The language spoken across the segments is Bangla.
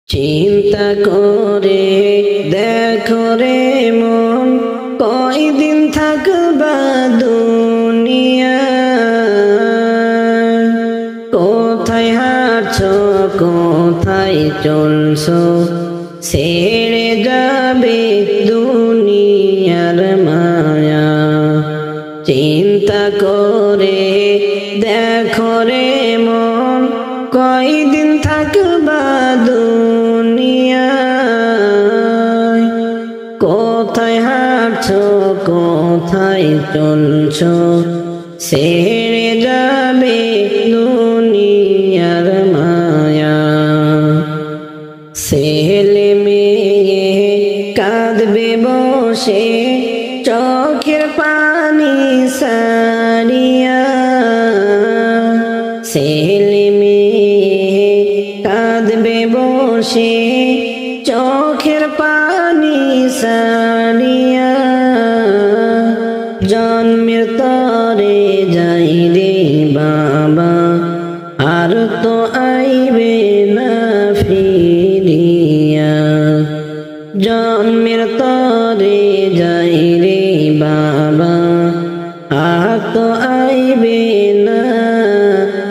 চিন্তা করে দেখো রে মন, কয়দিন থাকবা দুনিয়ায়। কোথায় হাঁটছো কোথায় চলছো, ছেড়ে যাবে দুনিয়ার মায়া। চিন্তা করে দেখো রে মন, কয়দিন থাকবা দুনিয়ায়। কোথায় হাঁটছো কোথায় চলছো, ছেড়ে যাবে দুনিয়ার মায়া। ছেলে মেয়ে কাঁদবে বসে, চোখের পানি সারিয়া। ছেলে মেয়ে কাঁদবে বসে, চোখের পানি সারিয়া। জন্মের তরে যাই রে বাবা, আর তো আইবে না ফিরিয়া। জন্মের তরে যাই রে বাবা, আর তো আইবে না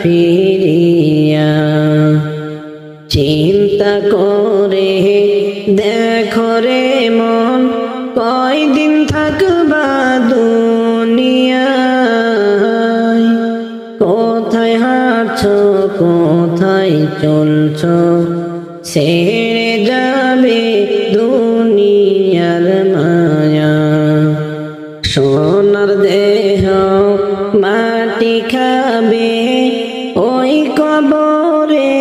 ফিরিয়া। চিন্তা করে দেখো রে মন, কয়দিন থাকবা দুনিয়ায়। কোথায় হাঁটছো কোথায় চলছো, ছেড়ে যাবে দুনিয়ার মায়া। সোনার দেহ মাটি খাবে, ওই কবরে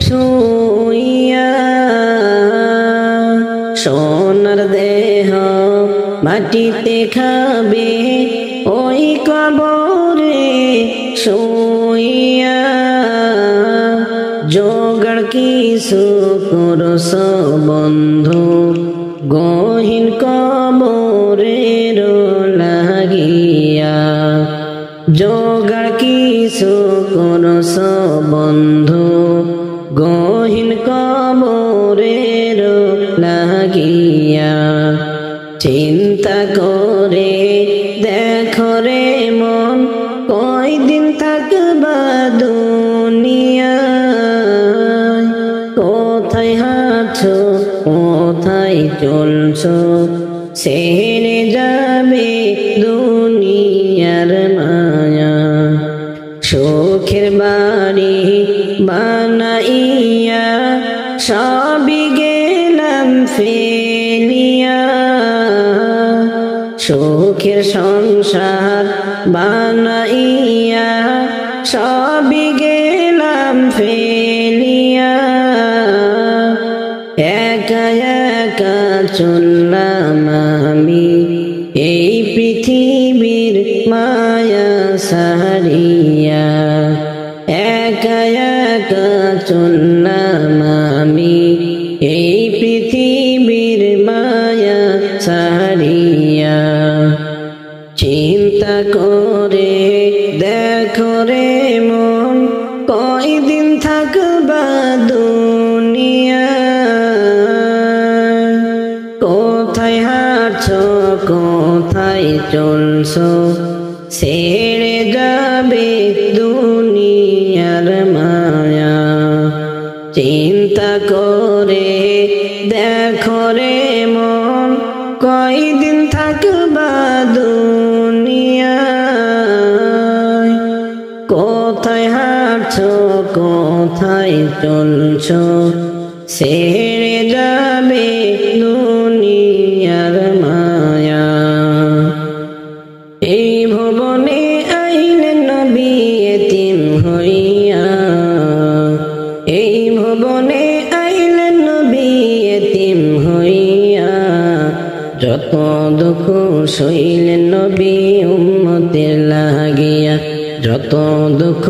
শুইয়া। সোনার দেহ মাটিতে খাবে, ওই কবরে শুইয়া। জোগাড় কিছু করছো বন্ধু, গহীন কবরের লাগিয়া। জোগাড় কিছু করছো বন্ধু, গহীন কবরের লাগিয়া। চিন্তা করে দেখো রে মন, কয়দিন থাকবা দুনিয়ায়। কোথায় হাঁটছো কোথায় চলছো, ছেড়ে যাবে দুনিয়ার মায়া। সুখের বাড়ি বানাইয়া, সবই গেলাম ফেলিয়া। সুখের সংসার বানাইয়া, সবই গেলাম ফেলিয়া। একা একা চললাম আমি, এই পৃথিবীর মায়া সারিয়া। একা একা চললাম আমি, এই পৃথিবীর মায়া সারিয়া। চিন্তা করে দেখো রে মন, কয়দিন থাকবা দুনিয়ায়। কোথায় হাঁটছো কোথায় চলছো, ছেড়ে যাবে দুনিয়ার মায়া। চিন্তা করে দেখো রে মন, কয়দিন থাকবা দুনিয়ায়। কোথায় হাঁটছো কোথায় চলছো, ছেড়ে যাবে দুনিয়ার মায়া। এই ভুবনে আইলেন নবী এতিম হইয়া। এই ভুবনে আইলেন নবী এতিম হইয়া। যত দুঃখ সইলেন নবী উম্মতের লাগিয়া। যত দুঃখ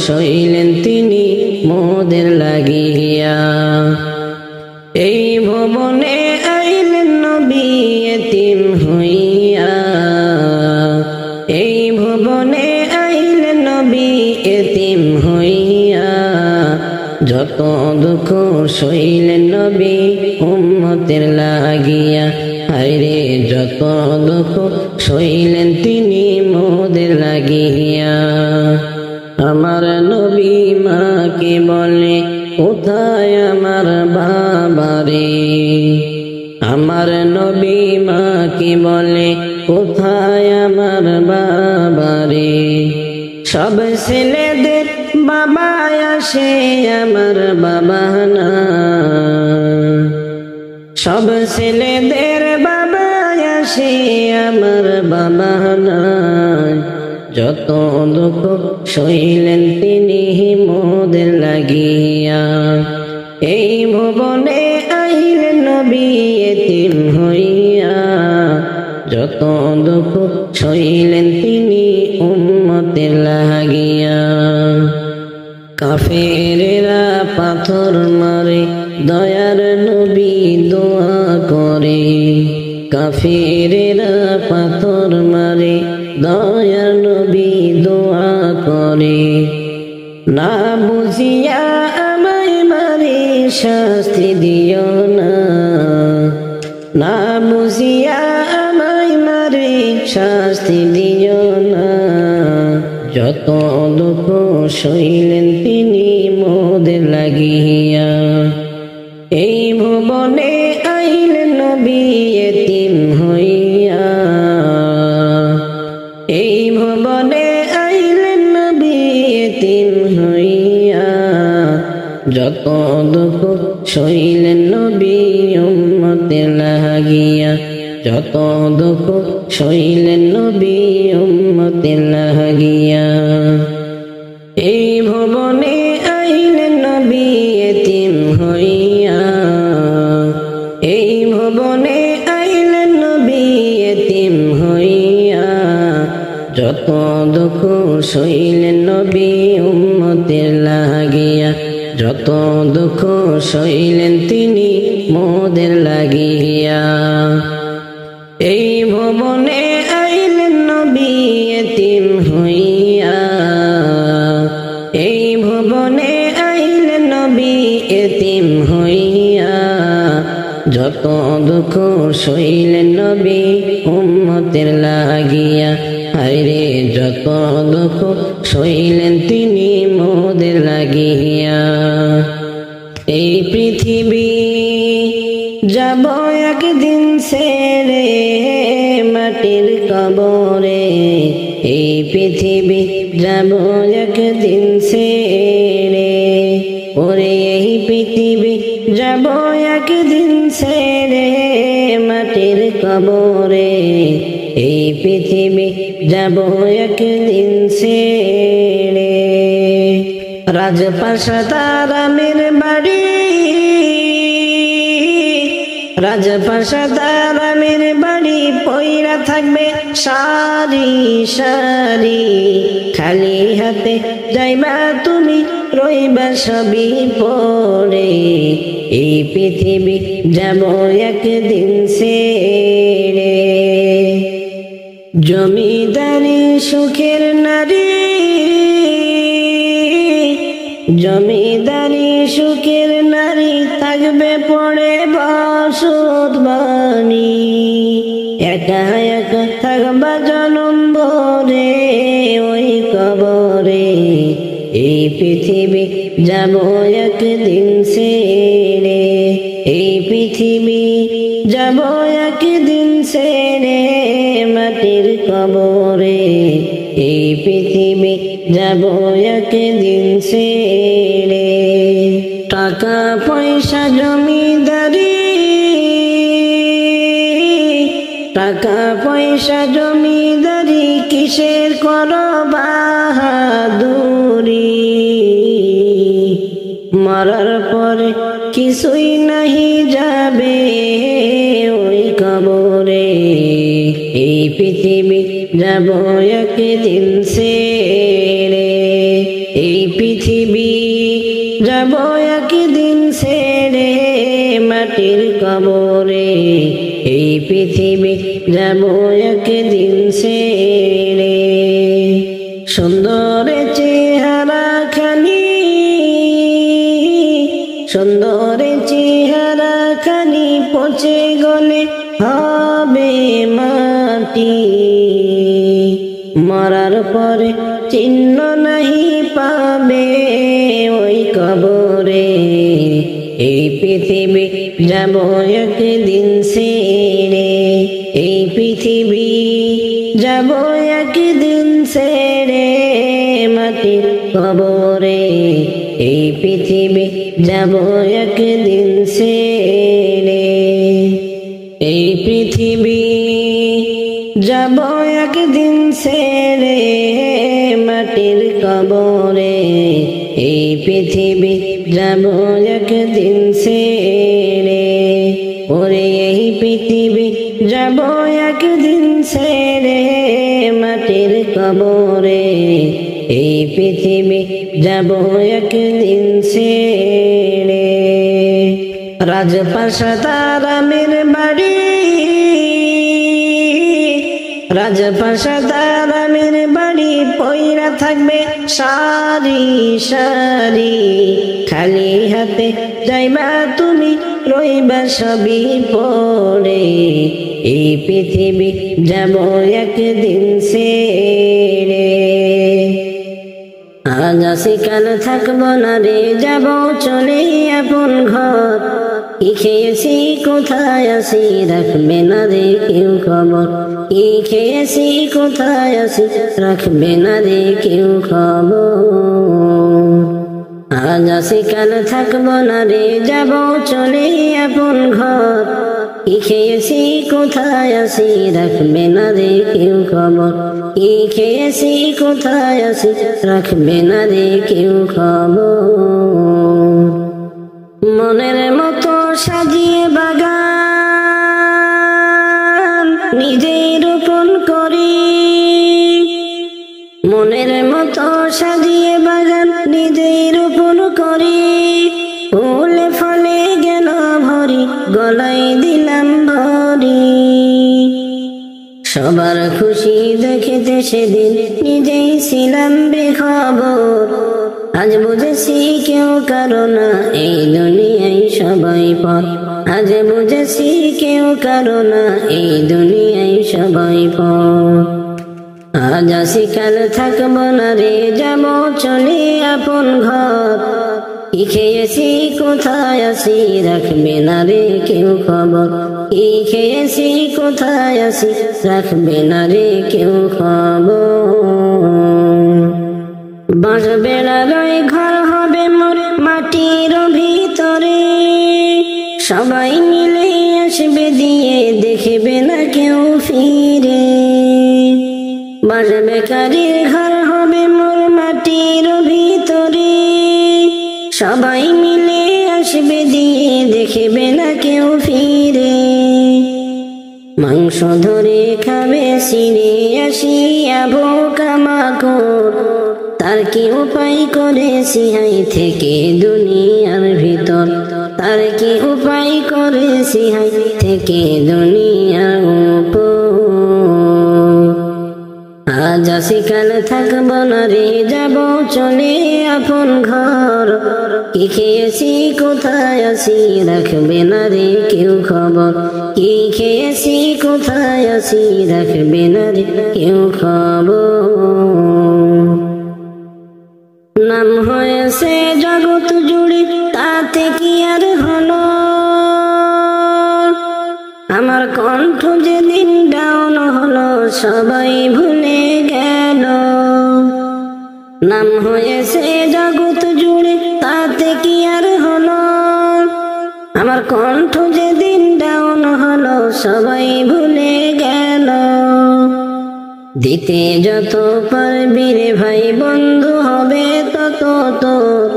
সইলেন তিনি মোদের লাগিয়া। এই ভুবনে আইলেন নবী এতিম হইয়া। এই ভুবনে আইলেন নবী এতিম হইয়া। যত দুঃখ সইলেন নবী উম্মতের লাগিয়া, হায়রে যত দুঃখ সইলেন তিনি মোদের লাগিয়া। আমার নবী মাকে বলে কোথায় আমার বাবারে, আমার নবী মাকে বলে কোথায় আমার বাবারে। সব ছেলেদের বাবা আসে আমার বাবা না, সব ছেলেদের বাবা আসে আমার বাবা না। যত দুঃখ সইলেন তিনি মোদের লাগিয়া, এই ভুবনে আইলেন নবী এতিম হইয়া। যত দুঃখ সইলেন তিনি উম্মতের লাগিয়া। কাফেরেরা পাথর মারে দয়ার নবী দোয়া করে, কাফেরেরা পাথর মারে দয়ার নবী দোয়া করে। না বুঝিয়া আমায় মারে শাস্তি দিও না, না বুঝিয়া আমায় মারে শাস্তি দিও না। যত দুঃখ সইলেন তিনি মোদের লাগিয়া, এই ভুবনে আইলেন নবী এতিম হইয়া। এই ভুবনে আইলেন নবী এতিম হইয়া। যত দুঃখ সইলেন নবী উম্মতের লাগিয়া, যত দুঃখ সইলেন নবী উম্মতের লাগিয়া। এই ভুবনে আইলেন নবী এতিম হইয়া, এই ভুবনে আইলেন নবী এতিম হইয়া। যত দুঃখ সইলেন নবী উম্মতের লাগিয়া, যত দুঃখ সইলেন তিনি মোদের লাগিয়া। এই ভুবনে আইলেন নবী এতিম হইয়া, এই ভুবনে আইলেন নবী এতিম হইয়া। যত দুঃখ সইলেন নবী উম্মতের লাগিয়া, হায়রে যত দুঃখ সইলেন তিনি মোদের লাগিয়া। এই পৃথিবী যাব একদিন ছেড়ে মাটির কবরে, এই পৃথিবী যাব একদিন ছেড়ে। ওরে এই পৃথিবী যাব একদিন ছেড়ে মাটির কবরে, এই পৃথিবী যাব একদিন ছেড়ে। রাজপ্রাসাদ আরামের বাড়ি, রাজপ্রাসাদ আরামের বাড়ি পইরা থাকবে সারি সারি। খালি হাতে যাইবা তুমি রইবা সবই পড়ে, এই পৃথিবী যাব একদিন ছেড়ে। জমিদারি সুখের নারী, জমিদারি সুখের নারী থাকবে পড়ে বসত বাণী। একা একা থাকবা জনম ভরে ওই কবরে, এই পৃথিবী যাব একদিন ছেড়ে, এই পৃথিবী যাব একদিন ছেড়ে মাটির কবরে, এই পৃথিবী যাব একদিন ছেড়ে। টাকা পয়সা জমিদারি, টাকা পয়সা জমিদারি কিসের করো বাহাদুরি। মরার পরে কিছুই নাহি যাবে ওই কবরে, এই পৃথিবী যাব একদিন ছেড়ে, এই পৃথিবী যাব একদিন ছেড়ে মাটির কবরে, এই পৃথিবী যাব একদিন ছেড়ে। সুন্দর চেহারা খানি, পচে গলে হবে মাটি, মরার পরে চিহ্ন নাহি পাবে ওই কবরে। এই পৃথিবী যাব একদিন ছেড়ে, এই পৃথিবী যাব একদিন ছেড়ে মাটির কবরে। এই পৃথিবী যাব একদিন ছেড়ে, এই পৃথিবী যাব একদিন ছেড়ে মাটির কবরে। এই পৃথিবী যাব একদিন ছেড়ে, ওরে এই পৃথিবী যাব একদিন ছেড়ে মাটির কবরে। এই পৃথিবী যাব একদিন ছেড়ে। রাজপ্রাসাদ আরামের বাড়ি, রাজপ্রাসাদ আরামের বাড়ি পইরা থাকবে সারি সারি, খালি হাতে যাইবা তুমি রইবা সবই পড়ে। এই পৃথিবী যাব একদিন ছেড়ে, আজ আসি কাল থাকবো না রে, যাব চলে আপন ঘর। কি খেয়েছি কোথায় আসি রাখবে না রে কেউ খবর, কি খেয়েছি কোথায় আসি রাখবে না রে কেউ খবর। আজ আসি কাল থাকবো না রে, যাব চলে আপন ঘর। কি খেয়েছি কোথায় আসি রাখবে না রে কেউ খবর, কি খেয়েছি কোথায় আসি রাখবে না রে কেউ খবর। মনের মতো সাজিয়ে বাগান নিজেই রোপণ করি, মনের মতো সাজিয়ে বাগান নিজেই রোপণ করি। ফুলে ফলে গেল ভরি গলায় দিলাম ভরি, সবার খুশি দেখিতে সেদিন নিজেই ছিলাম বেখবর। আজ বুঝেছি কেউ কারো না এই দুনিয়ায় সবাই পর, আজ বুঝেছি কেউ কারো না এই দুনিয়ায় সবাই পর। আজ আসি কাল থাকবো না রে, যাব চলে আপন ঘর। কি খেয়েছি কোথায় আসি রাখবে না রে কেউ খবর, কি খেয়েছি কোথায় আসি রাখবে না রে কেউ খবর। বাঁশ বেড়ার ঘর হবে মোর মাটির ভিতরে, সবাই মিলে আসবে দিয়ে দেখবে না কেউ ফিরে। বাঁশ বেকারির ঘর হবে মোর মাটির ভিতরে, সবাই মিলে আসবে দিয়ে দেখবে না কেউ ফিরে। মাংস ধরে খাবে সিঁড়ে আসিয়া পোকামাকড়, তার কি উপায় করে সিহাই থেকে দুনিয়ার ভিতর, তার কি উপায় করে সিহাই থেকে দুনিয়ার উপর। আজ আসি কাল থাকবো না রে, যাব চলে আপন ঘর। কি খেয়েছি কোথায় আসি রাখবে না রে কেউ খবর, কি খেয়েছি কোথায় আসি রাখবে না রে কেউ খবর। নাম হয়েছে জগৎ জুড়ে তাতে কি আর হলো, আমার কণ্ঠ যেদিন ডাউন হলো সবাই ভুলে গেল। নাম হয়েছে জগৎ জুড়ে তাতে কি আর হলো, আমার কণ্ঠ যেদিন ডাউন হলো সবাই ভুলে গেল। দিতে যত পারবি রে ভাই বন্ধু হবে তত তোর,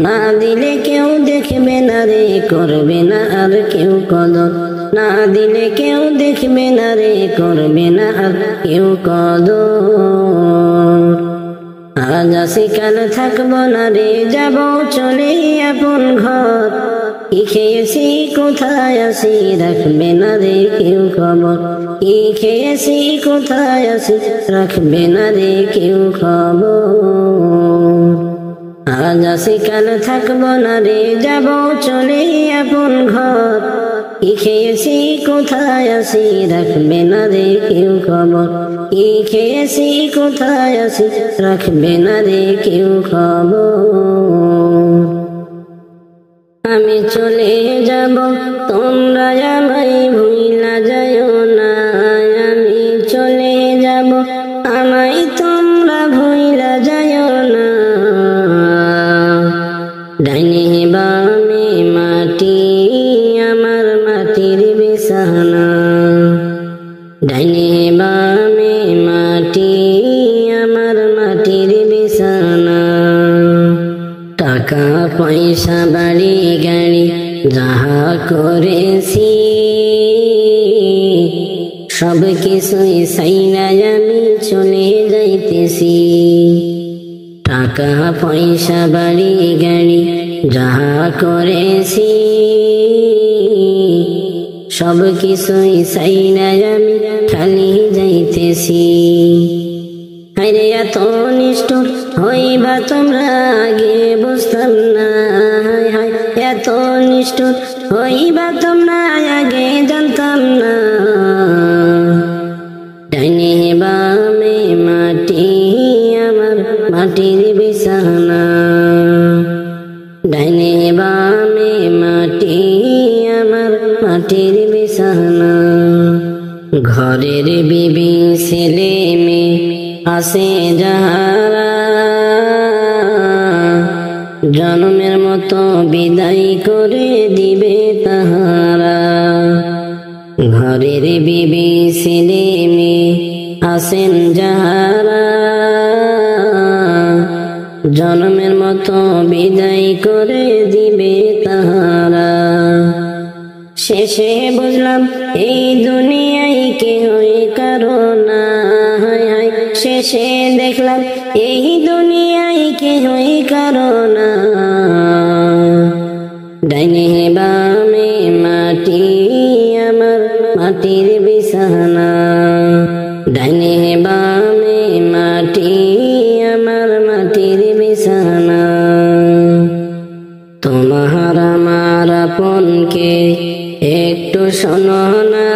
না দিলে কেউ দেখবে না রে করবে না আর কেউ কদর, না দিলে কেউ দেখবে না রে করবে না আর কেউ কদর। আজ আসি কাল থাকবো না রে, যাব চলে আপন ঘর। কি খেয়েছি কোথায় আসি রাখবে না রে কেউ খবর, কি খেয়েছি কোথায় আসি রাখবে না রে কেউ খবর। আজ আসি কাল থাকবো না রে, যাব চলে আপন ঘর। কি খেয়েছি কোথায় আছি রাখবে না রে কেউ খবর কি খেয়েছি কোথায় আছি রাখবে না রে কেউ খবর আমি চলে যাব তোমরা আমায় ভুইলা যাইও না আমি চলে যাব আমায় তোমরা ভুইলা যাইও না ডাইনে বামে মাটি আমার মাটির বিছানা ডাইনে বামে মাটি আমার মাটির বিছানা টাকা পয়সা বাড়ি গাড়ি যাহা করেছি সব কিছুই সাইরা আমি চলে যাইতেছি টাকা পয়সা বাড়ি গাড়ি যাহা করেছি সব কিছুই সাইরা আমি খালি যাইতেছি হায়রে এত নিষ্ঠুর হইবা তোমরা আগে বুঝতাম না হায় হায় এত নিষ্ঠুর হইবা তোমরা আগে জানতাম না ডাইনে বামে মাটি আমার মাটির বিছানা ডাইনে বামে মাটি আমার মাটির বিছানা ঘরের বিবি ছেলে মেয়ে আছে যাহারা জন্মের মতো বিদায় করে দিবে তাহারা ঘরের বিবি ছেলে মেয়ে আছেন যাহারা জন্মের মতো বিদায় করে দিবে তাহারা শেষে বুঝলাম এই দুনিয়ায় কেহই কারো না হায় হায় শেষে দেখলাম এই দুনিয়ায় কেহই কারো না ডাইনে বামে মাটি আমার মাটির বিছানা ডাইনে বামে মাটি আমার মাটির বিছানা তোমার আমার আপনকে একটু শোনো না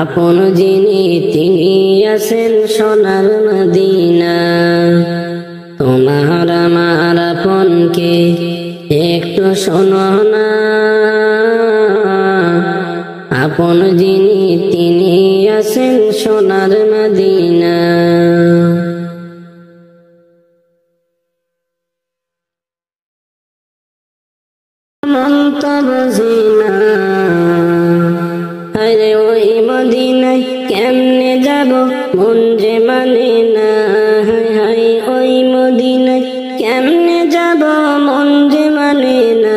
আপন যিনি তিনি আছেন সোনার মদিনা তোমার আমার আপনকে একটু শোনো না আপন যিনি তিনি আছেন সোনার মদিনা মন্তব জিনা আরে ওই মদিনায় কেমনে যাব মন যে মানে না হায় হায় ওই মদিনায় কেমনে যাব মন যে মানে না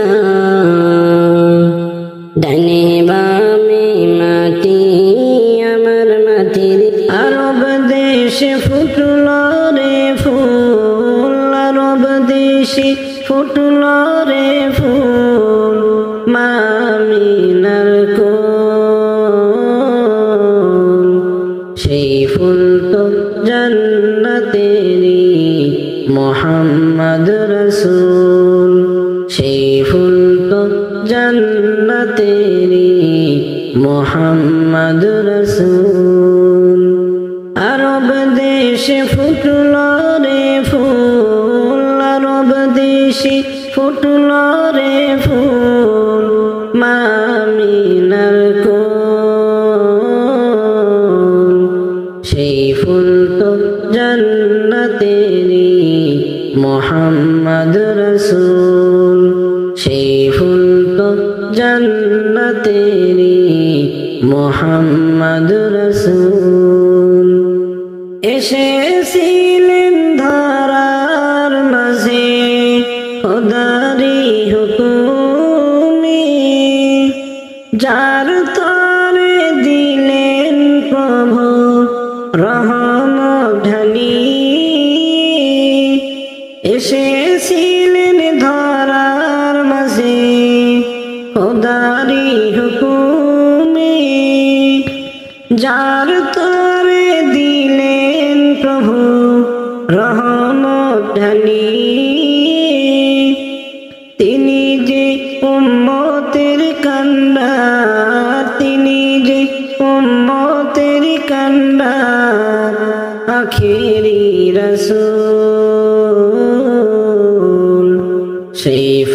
ডাইনে বামে মাটি আমার মাটির আরব দেশে ফুটল রে ফুল আরব দেশে ফুটল রে ফুল মামিনার কোল সেই ফুল তো জান্নাতেরি মোহাম্মদ রসূল সেই ফুল তো জান্নাতেরি মোহাম্মদ রসূল আরব দেশে ফুটল রে ফুল আরব দেশে ফুটল রে ফুল মামিনার কোল সেই ফুল তো জান্নাতেরি মোহাম্মদ রসূল সেই ফুল তো জান্নাতেরি মোহাম্মদ রসূল এসেছিলেন ধরার মাঝে খোদারি হুকুমে যার তরে দিলেন প্রভু রহমত ঢালি এসেছিলেন ধরার মাঝে খোদারি হুকুমে যার তরে দিলেন প্রভু রহমত ঢালি তিনি যে উম্মত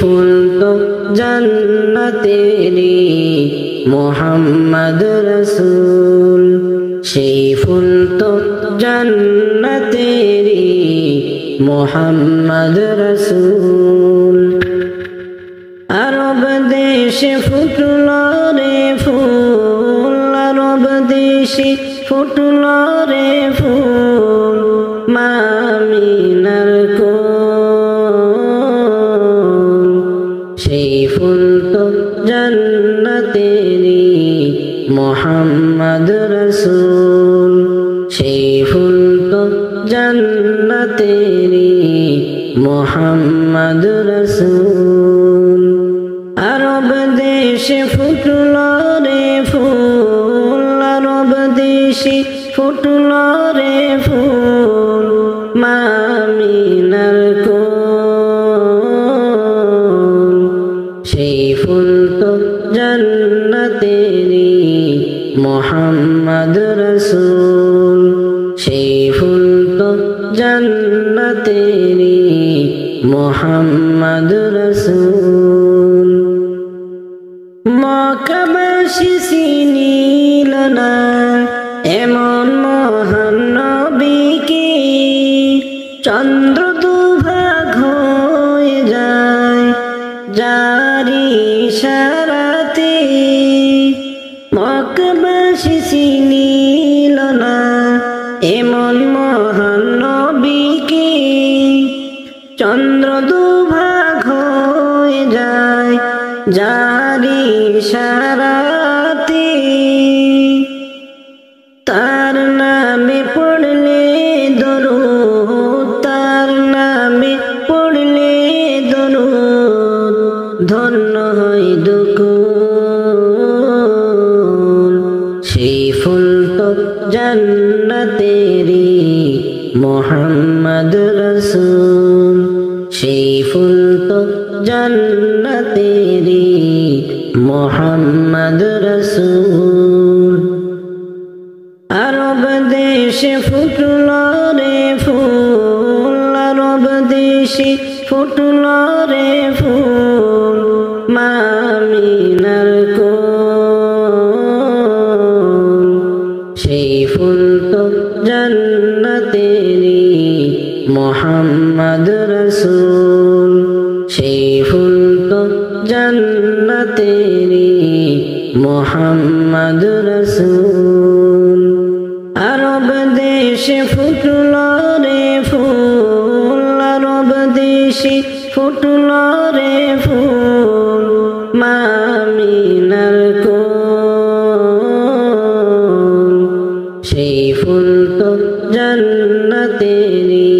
ফুল তো জান্নাতেরি মোহাম্মদ রসূল সেই ফুল তো জান্নাতেরি মোহাম্মদ রসূল আরব দেশে ফুটল রে ফুল আরব দেশে ফুটল রে ফুল মা আমিনার কোল সেই ফুল তো জান্নাতেরি মোহাম্মদ রসূল সেই ফুল তো জান্নাতেরি মোহাম্মদ রসূল আরব দেশে ফুটল রে ফুল আরব দেশে ফুটল রে ফুল মা আমিনার কোল সেই ফুল তো জান্নাতেরি মোহাম্মদ রসূল সেই ফুল তো জান্নাতেরি মোহাম্মদ রসূল মক্কাবাসী চিনিল না এমন মহান নবীকে চন্দ্র দুভাগ হয়ে যায় জারি ইশারাতে মক্কাবাসী চিনিল না এমন মহান নবীকে চন্দ্র দুভাগ হয়ে যায় জারি ইশারাতে তার নামে পড়লে দরুদ তার নামে পড়লে দরুদ ধন্য হয় দুকুল সেই ফুল তো জান্নাতেরি মোহাম্মদ রসূল সেই ফুল তো জান্নাতেরি মোহাম্মদ রসূল আরব দেশে ফুটল রে ফুল আরব দেশে ফুটল রে ফুল মা আমিনার কোল সেই ফুল তো জান্নাতেরি মোহাম্মদ রসূল সেই ফুল তো জান্নাতেরি মোহাম্মদ রসূল আরব দেশে ফুটল রে ফুল আরব দেশে ফুটল রে ফুল মা আমিনার কোল সেই ফুল তো জান্নাতেরি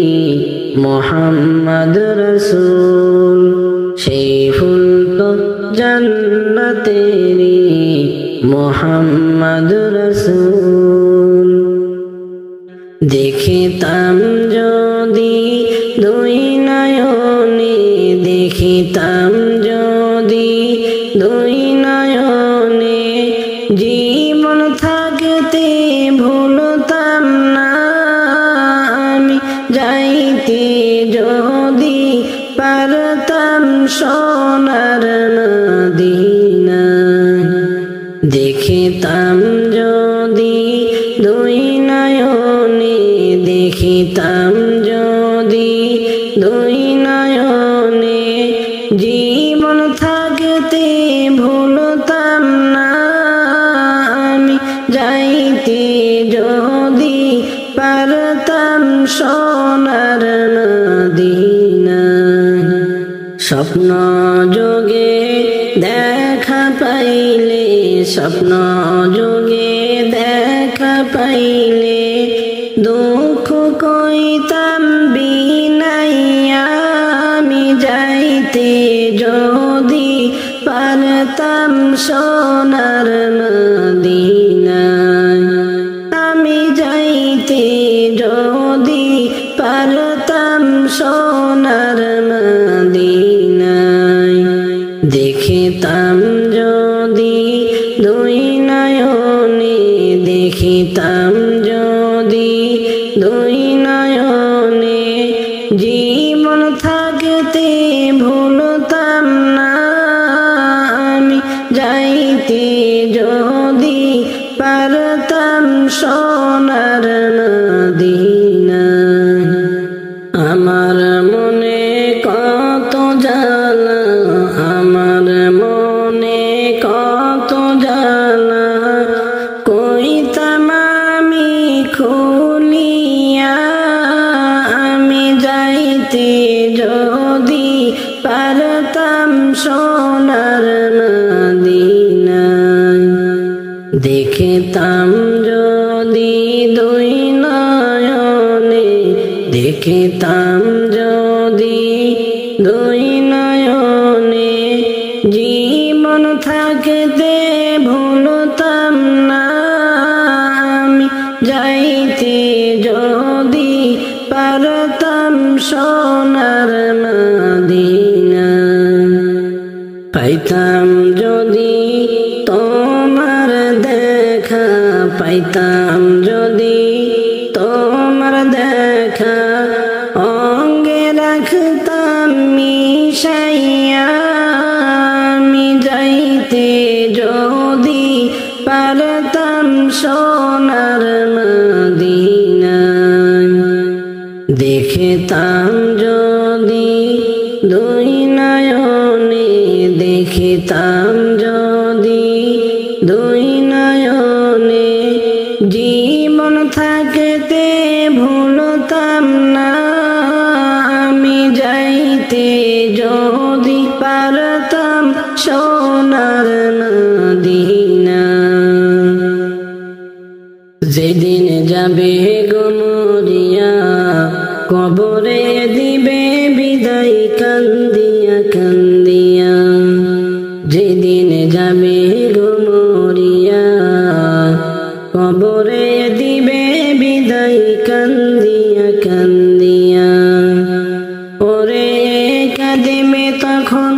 মোহাম্মদ রসূল সেই ফুল তো জান্নাতেরি মোহাম্মদ রসূল দেখিতাম যদি দুই নয়নে দেখিতাম যদি দুই নয়নে জীবন থাকতে ভুলতাম না আমি যাইতে যদি পারতাম সোনার মদিনা দেখিতাম যদি দুই নয়নে দেখিতাম যদি দুই নয়নে জীবন থাকতে ভুলতাম না আমি যাইতে যদি পারতাম সোনার মদিনা স্বপ্ন যোগে দেখা পাইলে স্বপ্ন যোগে দেখা পাইলে দুঃখ কইতাম বিনাই আমি যাইতে যদি পারতাম সোনার মদিনা আমি যাইতে যদি পারতাম সোনার মদিনা দেখিতাম যদি দুই নয়নে দেখিতাম যদি দুই নয়নে জীবন থাকতে ভুলতাম পারতাম সোনার মদিনা। আমার মনে কত জ্বালা, আমার মনে কত জ্বালা, কইতাম আমি খুলিয়া, আমি যাইতে যদি পারতাম সোনার মদিনা। দেখিতাম যদি দুই নয়নে, দেখিতাম যদি দুই নয়নে, জীবন থাকতে ভুলতাম না, আমি যাইতে যদি পারতাম সোনার মদিনা। পাইতাম যদি তোমার দেখা, পাইতাম যদি তোমার দেখা, অঙ্গে রাখতাম মিশাইয়া, আমি যাইতে যদি পারতাম সোনার মদিনা। দেখিতাম যদি দুই নয়নে, দেখিতাম যদি দুই নয়নে, জীবন থাকতে ভুলতাম না, আমি যাইতে যদি পারতাম সোনার মদিনা। যেদিন যাবে গো মরিয়া, কবরে দিবে বিদায় কান্দিয়া কান্দিয়া। যেদিন যাবে গো মরিয়া, কবরে দিবে বিদায় কান্দিয়া কান্দিয়া। ওরে কাঁদিবে তখন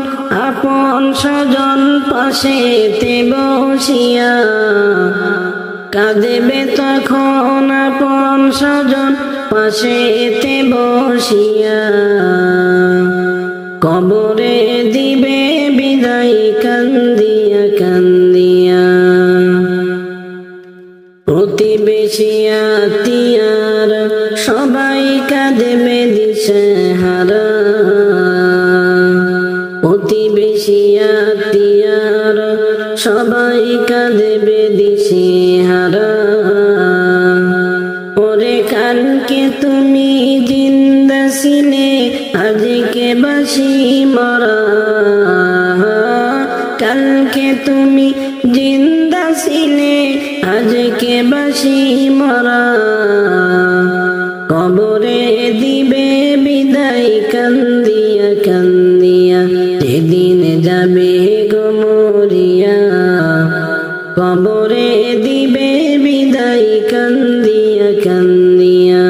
আপন স্বজন পাশেতে বসিয়া, কাঁদিবে তখন আপন স্বজন পাশেতে বসিয়া। কবরে দিবে বিদায় কান্দিয়া কান্দিয়া। প্রতিবেশী আত্মীয়ার সবাই কাঁদিবে দিশেহারা, প্রতিবেশী আত্মীয়ার সবাই কাঁদিবে দিশেহারা। ওরে কালকে তুমি জিন্দা ছিলে, আজকে বাসি মরা, কালকে তুমি জিন্দা ছিলে, আজকে বাসি মরা। কবরে দিবে বিদায় কান্দিয়া কান্দিয়া। যেদিন যাবে গো মরিয়া, কবরে দিবে বিদায় কান্দিয়া কান্দিয়া।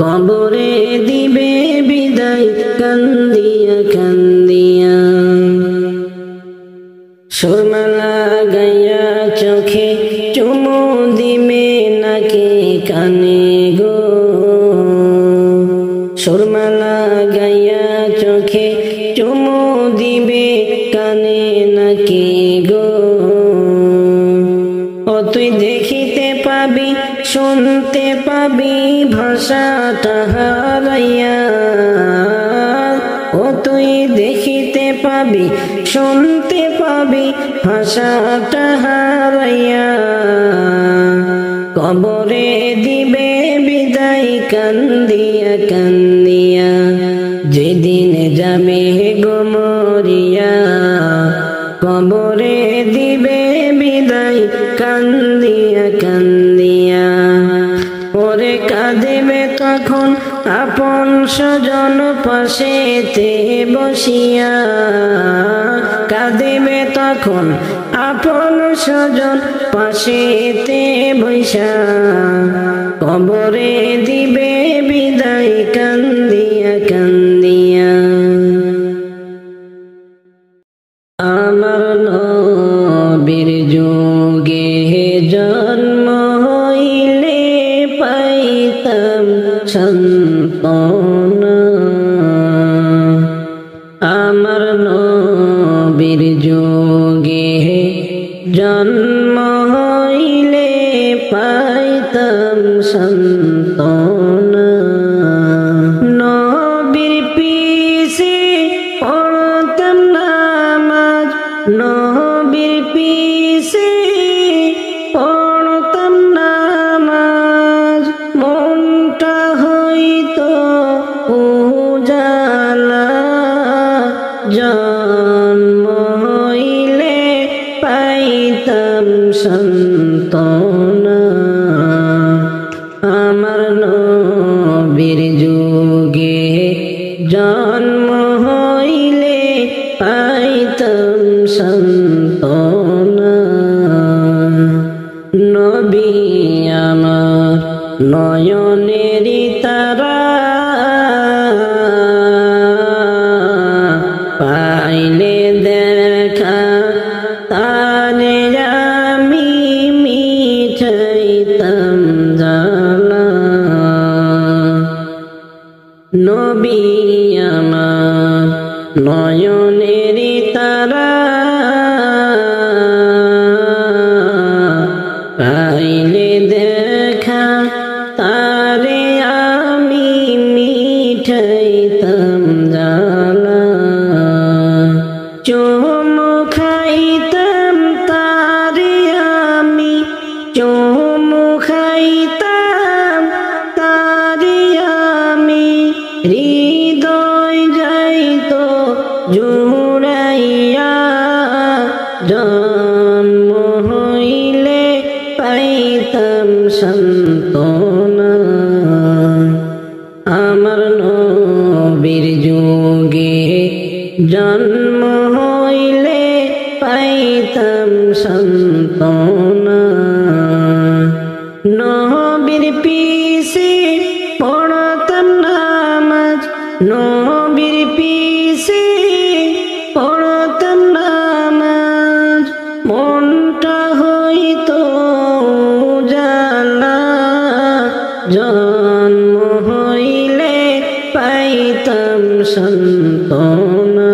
কবরে দিবে বিদায় কান্দিয়া কান্দিয়া। সুরমালা গাইয়া চোখে চুমু দিবে নাকি কানে গো, সুরমালা গাইয়া চোখে চুমু দিবে কানে নাকি গো। ও তুই দেখিতে পাবি শুনতে পাবি ভাষাটা হারাইয়া, ও তুই দেখিতে পাবি শুনতে পাবি ভাষাটা হারাইয়া। কবরে দিবে বিদায় কান্দিয়া কান্দিয়া। যেদিন যাবে গো মরিয়া, কবরে দিবে বিদায় কান্দিয়া কান্দিয়া। ওরে কাঁদিবে তখন আপন স্বজন পাশেতে বসিয়া, কাঁদিবে তখন আপন স্বজন পাশেতে বৈশা। কবরে দিবে বিদায় কান্দিয়া কান্দিয়া। আমার নবীর যুগে জন্ম হইলে পাইতাম সান্ত্বনা, আমার নবীর যুগে জন্ম হইলে নবীর পিছে পড়তাম নামাজ, মনটা হইতো উজালা, জন্ম হইলে পাইতাম সান্ত্বনা। আমার নবীর যুগে জন্ম হইলে পাইতাম সান্ত্বনা। নবী আমার নয়নেরই তারা, পাইলে দেখা তারে আমি মিটাইতাম জ্বালা। নবী আমার নয়নেরই তারা, পাইলে দেখা তারে আমি মিটাইতাম জ্বালা। চুমু খাইতাম তারে আমি, চুমু খাইতাম তারে আমি, হৃদয় যাইতো জুড়াইয়া, জন্ম হইলে পাইতাম সান্ত্বনা। আমার নবীর যুগে জন্ম হইলে পাইতাম সান্ত্বনা। নবীর পিছে পড়তাম নামাজ, নবীর পিছে পড়তাম নামাজ, মনটা হইতো উজালা, জন্ম হইলে পাইতাম সান্ত্বনা।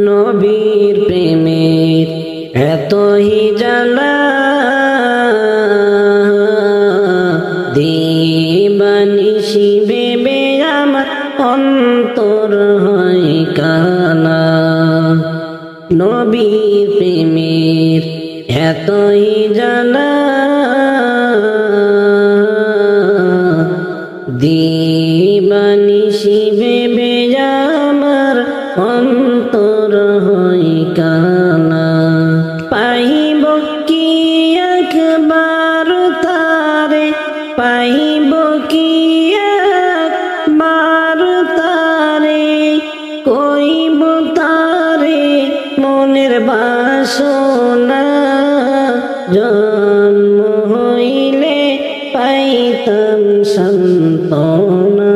নবীর প্রেমের এতই জ্বালা, দিবানিশি ভেবে আমার অন্তর হয় কালা। নবীর প্রেমের এতই জ্বালা, দিবানিশি ভেবে আমার অন্তর হয় কালা। পাইব কি একবার তারে, পাইব কি একবার তারে, কইব তারে মনের বাসনা, জন্ম হইলে পাইতাম সান্ত্বনা।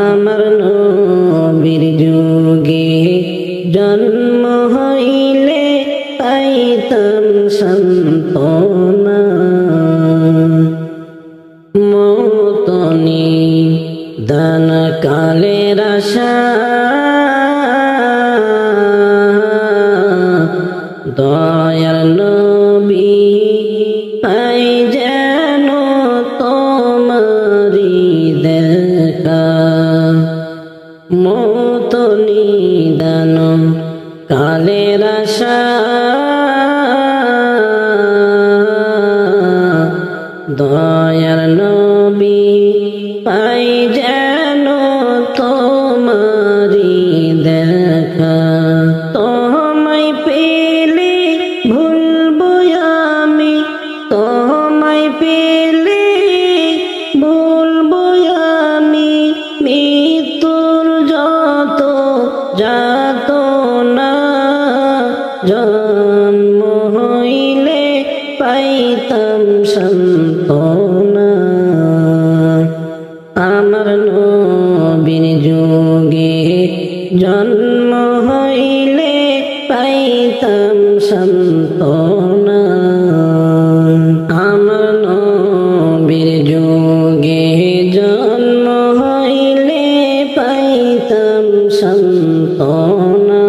আমার নবীর যুগে জন্ম হইলে পাইতাম সান্ত্বনা। মৌতনি দান কালের আশা, দয়ার নবী পাই যেন তোমারি দেখা। মৌতনি দান কালের আশা, দয়ার নবী পাই যেন তোমারি দেখা। তোমায় পেলে ভুলবো আমি, তোমায় পেলে ভুলবো আমি, মৃত্যুর যত যাত না, জন্ম হইলে পাইতাম সান্ত্বনা। আমার নবীর যুগে জন্ম হইলে পাইতাম সান্ত্বনা। আমার নবীর যুগে জন্ম হইলে পাইতাম সান্ত্বনা।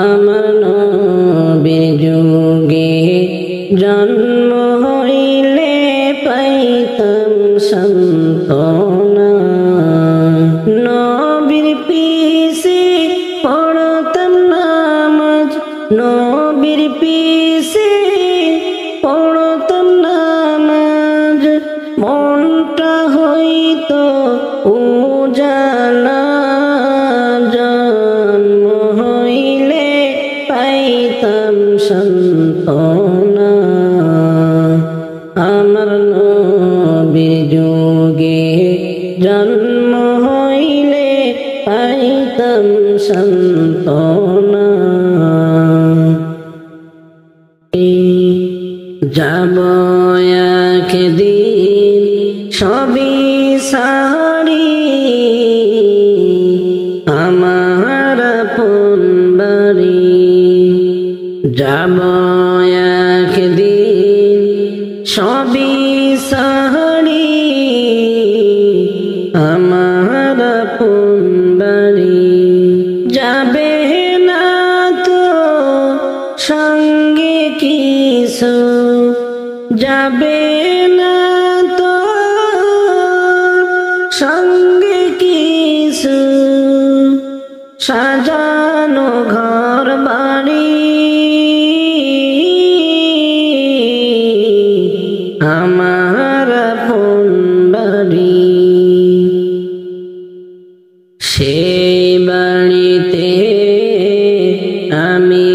আমার নবীর যুগে জন্ম হইলে পাইতাম সান্ত্বনা। নবীর পাইতাম সান্ত্বনা। যাব একদিন সবই সারি আমার আপন বাড়ি। যাব একদিন সবই সারি আমার আপন বাড়ি। যাবে না তো সঙ্গে কিছু, যাবে না তো সঙ্গে কিছু, সাজানো ঘর বাড়ি আমার আপন বাড়ি। সেই বাড়িতে আমি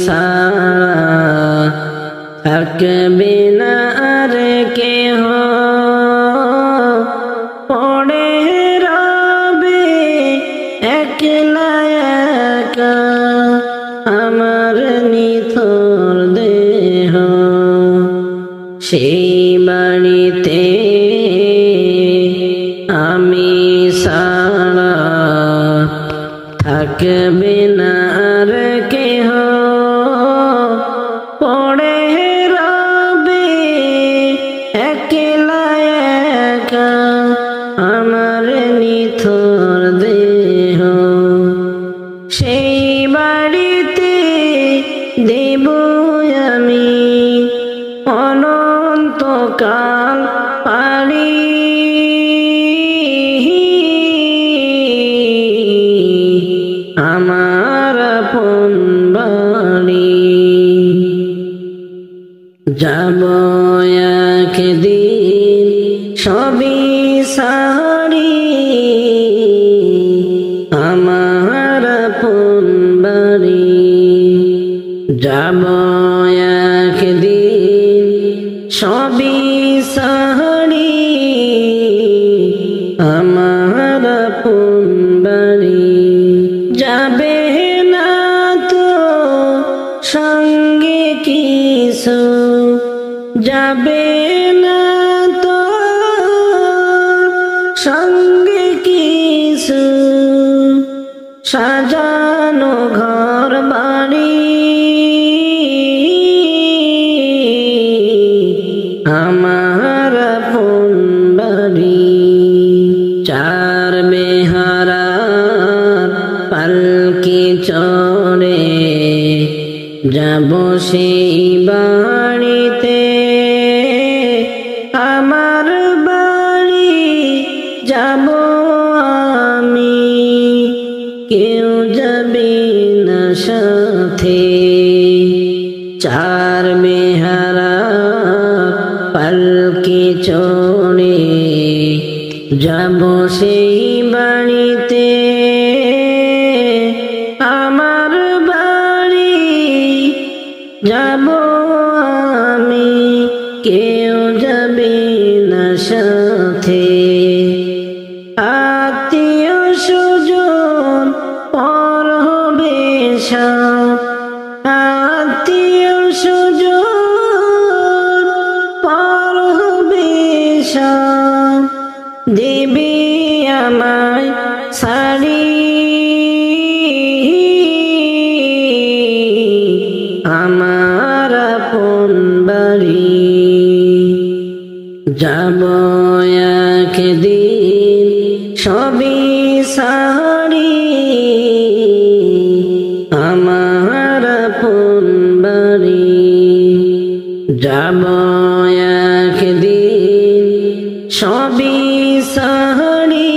সারা থাকবে না আর কেহ, পড়ে রবে একলা একা আমার নিথর দেহ। সেই বাড়িতে আমি সারা থাকবে না আর কেহ, পড়ে রবে একলা একা আমার নিথর দেহ। সেই বাড়িতে দেব আমি অনন্তকাল পারি আমার আপন বাড়ি। যাব একদিন সবই সারি আমার আপন বাড়ি। যাব একদিন সবই সারি আমার আপন বাড়ি। যাবে না তো সঙ্গে কিছু, যাবে না তো সঙ্গে কিছু, সাজানো ঘর বাড়ি আমার আপন বাড়ি। চার বেহারার পালকি চড়ে যাব সেই বাড়িতে আমার বাড়ি। যাব আমি কেউ যাবে না সাথে। চার বেহারা পালকি চড়ে যাব সেই বাড়িতে আমার বাড়ি। যাব আমি কেউ যাবে না সাথে। আত্মীয় স্বজন পর হবে সব, আত্মীয় স্বজন পর হবে সব, দেবে আমায় সারি আমার আপন বাড়ি। যাব একদিন সবই সারি আমার আপন বাড়ি। যাব একদিন সবই সারি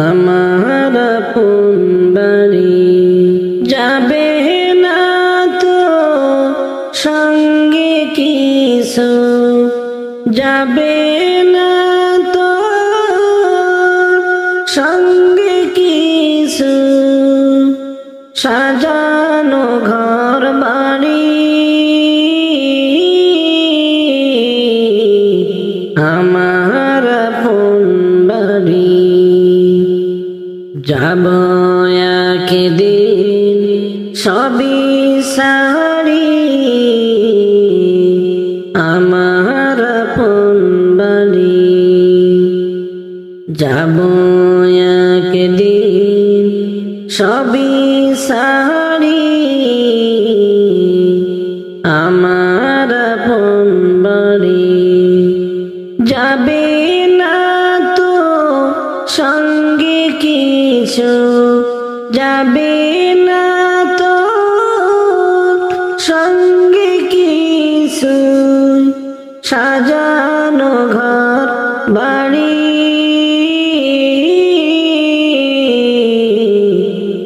আমার আপন বাড়ি। যাবে না তো সঙ্গে কিছু, যাবে না তো সঙ্গে কিছু, সাজানো ঘর বাড়ি আমার আপন বাড়ি। যাব একদিন সবই সারি আমার আপন বাড়ি। যাব একদিন সবই সারি আমার আপন বাড়ি। যাবে না তো সঙ্গে কিছু, যাবে না তো সঙ্গে কিছু, সাজানো ঘর বাড়ি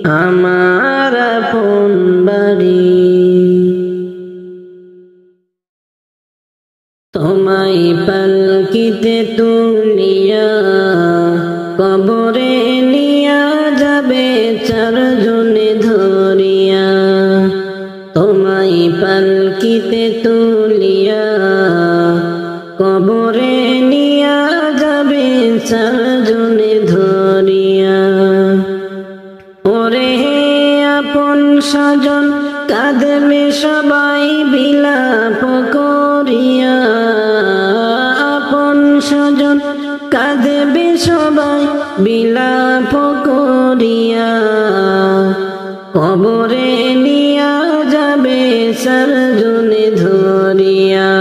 আমার আপন বাড়ি। তোমায় পালকিতে তুলিয়া কবরে নিয়া যাবে চারজনে ধরিয়া। তোমায় পালকিতে তুলিয়া কবরে নিয়া যাবে চারজনে ধরিয়া। ওরে আপন স্বজন কাঁদবে সবাই বিলাপ করিয়া। আপন স্বজন কাঁদবে সবাই বিলাপ করিয়া। কবরে নিয়া যাবে চারজনে ধরিয়া।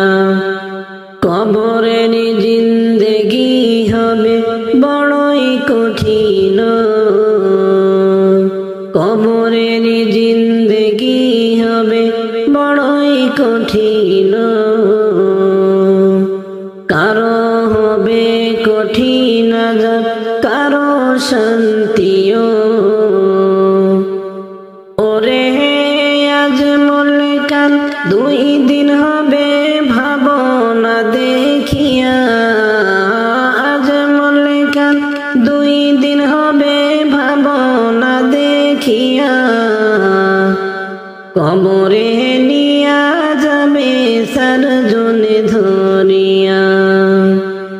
কবরের জিন্দেগি হবে বড়ই কঠিন, কবরের জিন্দেগি হবে বড়ই কঠিন। কারো হবে কঠিন আযাব, কারো শান্তিও। ওরে আজ মরলে কাল দুই দিন হবে ভাবনা দেখিয়া। আজ মরলে কাল দুই দিন হবে ভাবনা দেখিয়া। কবরে নিয়া যাবে চারজনে ধরিয়া।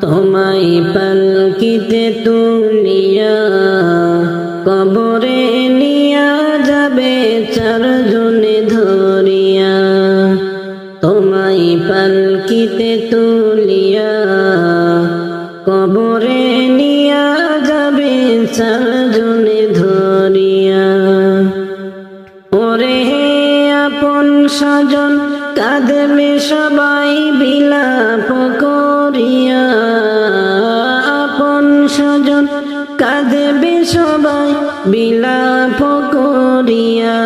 তোমায় পালকিতে তুলিয়া কবরে নিয়া যাবে চারজনে ধরিয়া। তোমায় পালকিতে তুলিয়া কবরে নিয়া যাবে চারজনে ধরিয়া। ওরে আপন স্বজন কাঁদবে সবাই বিলাপ করিয়া। আপন স্বজন কাঁদবে সবাই বিলাপ করিয়া।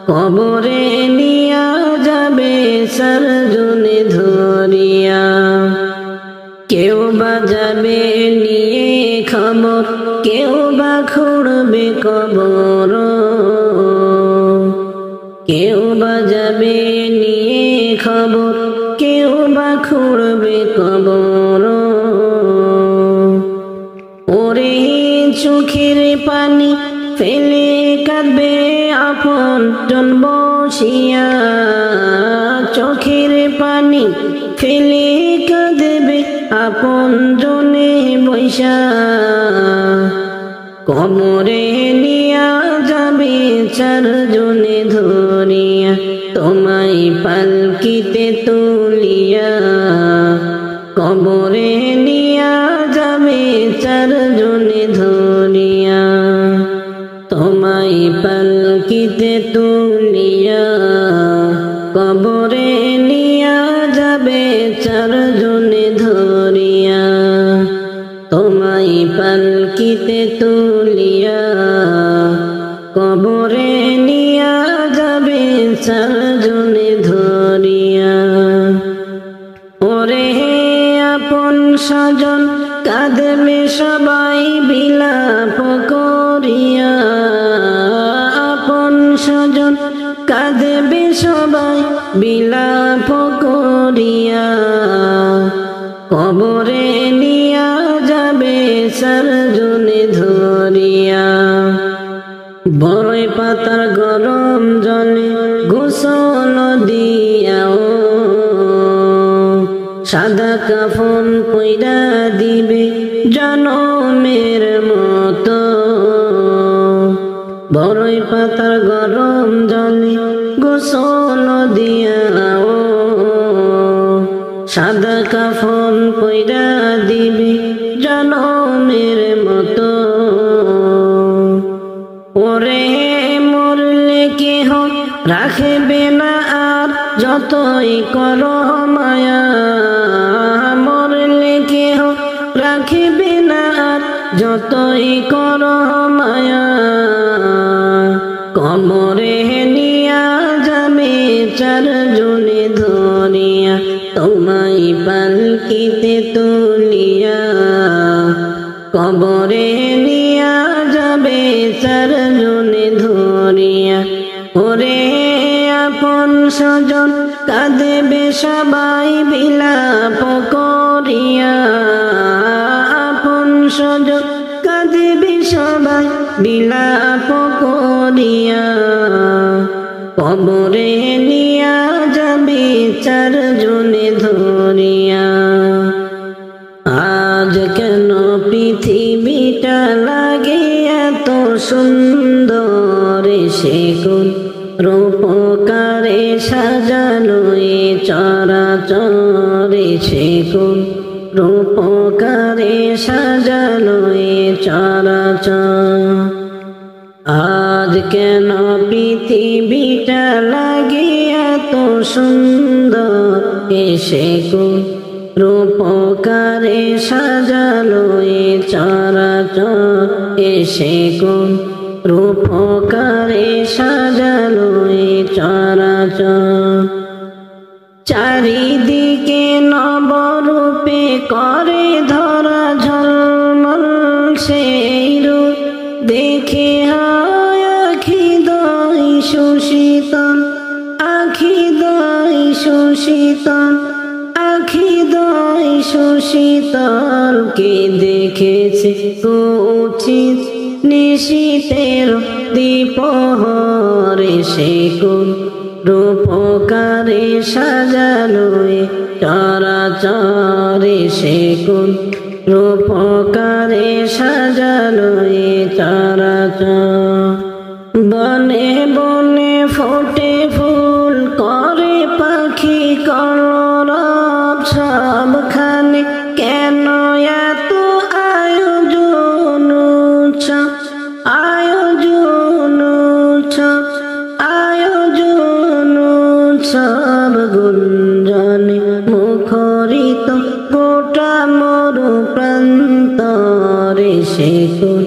কবরে নিয়া যাবে চারজনে ধরিয়া। কেউ বা যাবে নিয়ে খবর, কেউ বা খুঁড়বে কবর। কেউ বা যাবে নিয়ে খবর, কেউ বা খুঁড়বে কবর। ওরে চোখের পানি ফেলে কাঁদবে আপন জন বসিয়া। চোখের পানি ফেলে কাঁদবে আপন জনে বৈশা। কবরে নিয়া যাবে চারজনে ধরিয়া। তোমায় পালকিতে তুলিয়া কবরে নিয়া যাবে চারজনে ধরিয়া। তোমায় পালকিতে তুলিয়া কবরে নিয়া যাবে চারজনে ধরিয়া। তোমায় পালকিতে তুলিয়া কবরে নিয়া যাবে চারজনে ধরিয়া। ওরে আপন স্বজন কাঁদবে সবাই বিলাপ করিয়া। আপন স্বজন কাঁদবে সবাই বিলাপ করিয়া। কবরে নিয়া যাবে চারজনে ধরিয়া। বড়ই পাতার গরম জলে গোসল দিয়াও। সাদা কাফন পইরা দিবে জনমের মতো। বড়ই পাতার গরম জলে গোসল দিয়াও, সাদা কাফন পইরা দিবে জনমের মতো। ওরে মরলে কেহ রাখবে না আর যতই করো মায়া, মরলে কেহ রাখবে না আর যতই করো মায়া। কবরে নিয়া যাবে চারজনে ধরিয়া, তোমায় পালকিতে তুলিয়া। কবরে নিয়া যাবে চারজনে ধরিয়া, ওরে আপন স্বজন কাঁদেবে সবাই বিলাপ করিয়া। আপন স্বজন কাঁদেবে সবাই বিলাপ করিয়া, কবরে নিয়া যাবে চারজনে ধরিয়া। আজ কেন পৃথিবীটা লাগে এত সুন্দর, সে কোন রূপকারে সাজানো এ চরাচরে, সে কোন রূপকারে সাজানো এ চরাচর। আজ কেন পৃথিবীটা লাগে এত সুন্দর, সে কোন রূপকারে সাজালো এ চরাচর, সে কোন রূপকারে সাজালো এ চরাচর। চারিদিকে নবরূপে করে ধরা ঝলমল, সেই রূপ দেখে হয় আখি দই সুশীতল, আখি দই সুশীতল, আখি দই সুশীতল। কে দেখেছে কুচিত নিশীতের দ্বিপ্রহরে, সে কোন রূপকারে সাজালো এ চরাচরে, সে কোন রূপকারে সাজালো এ চরাচর। বনে বনে ফোটে ফুল করে পাখি কলরব, সবখানে কেন এত আয়োজন উৎসব, আয়োজন উৎসব, আয়োজন উৎসব। গুঞ্জনে মুখরিত গোটা মরু প্রান্তরে, সে কোন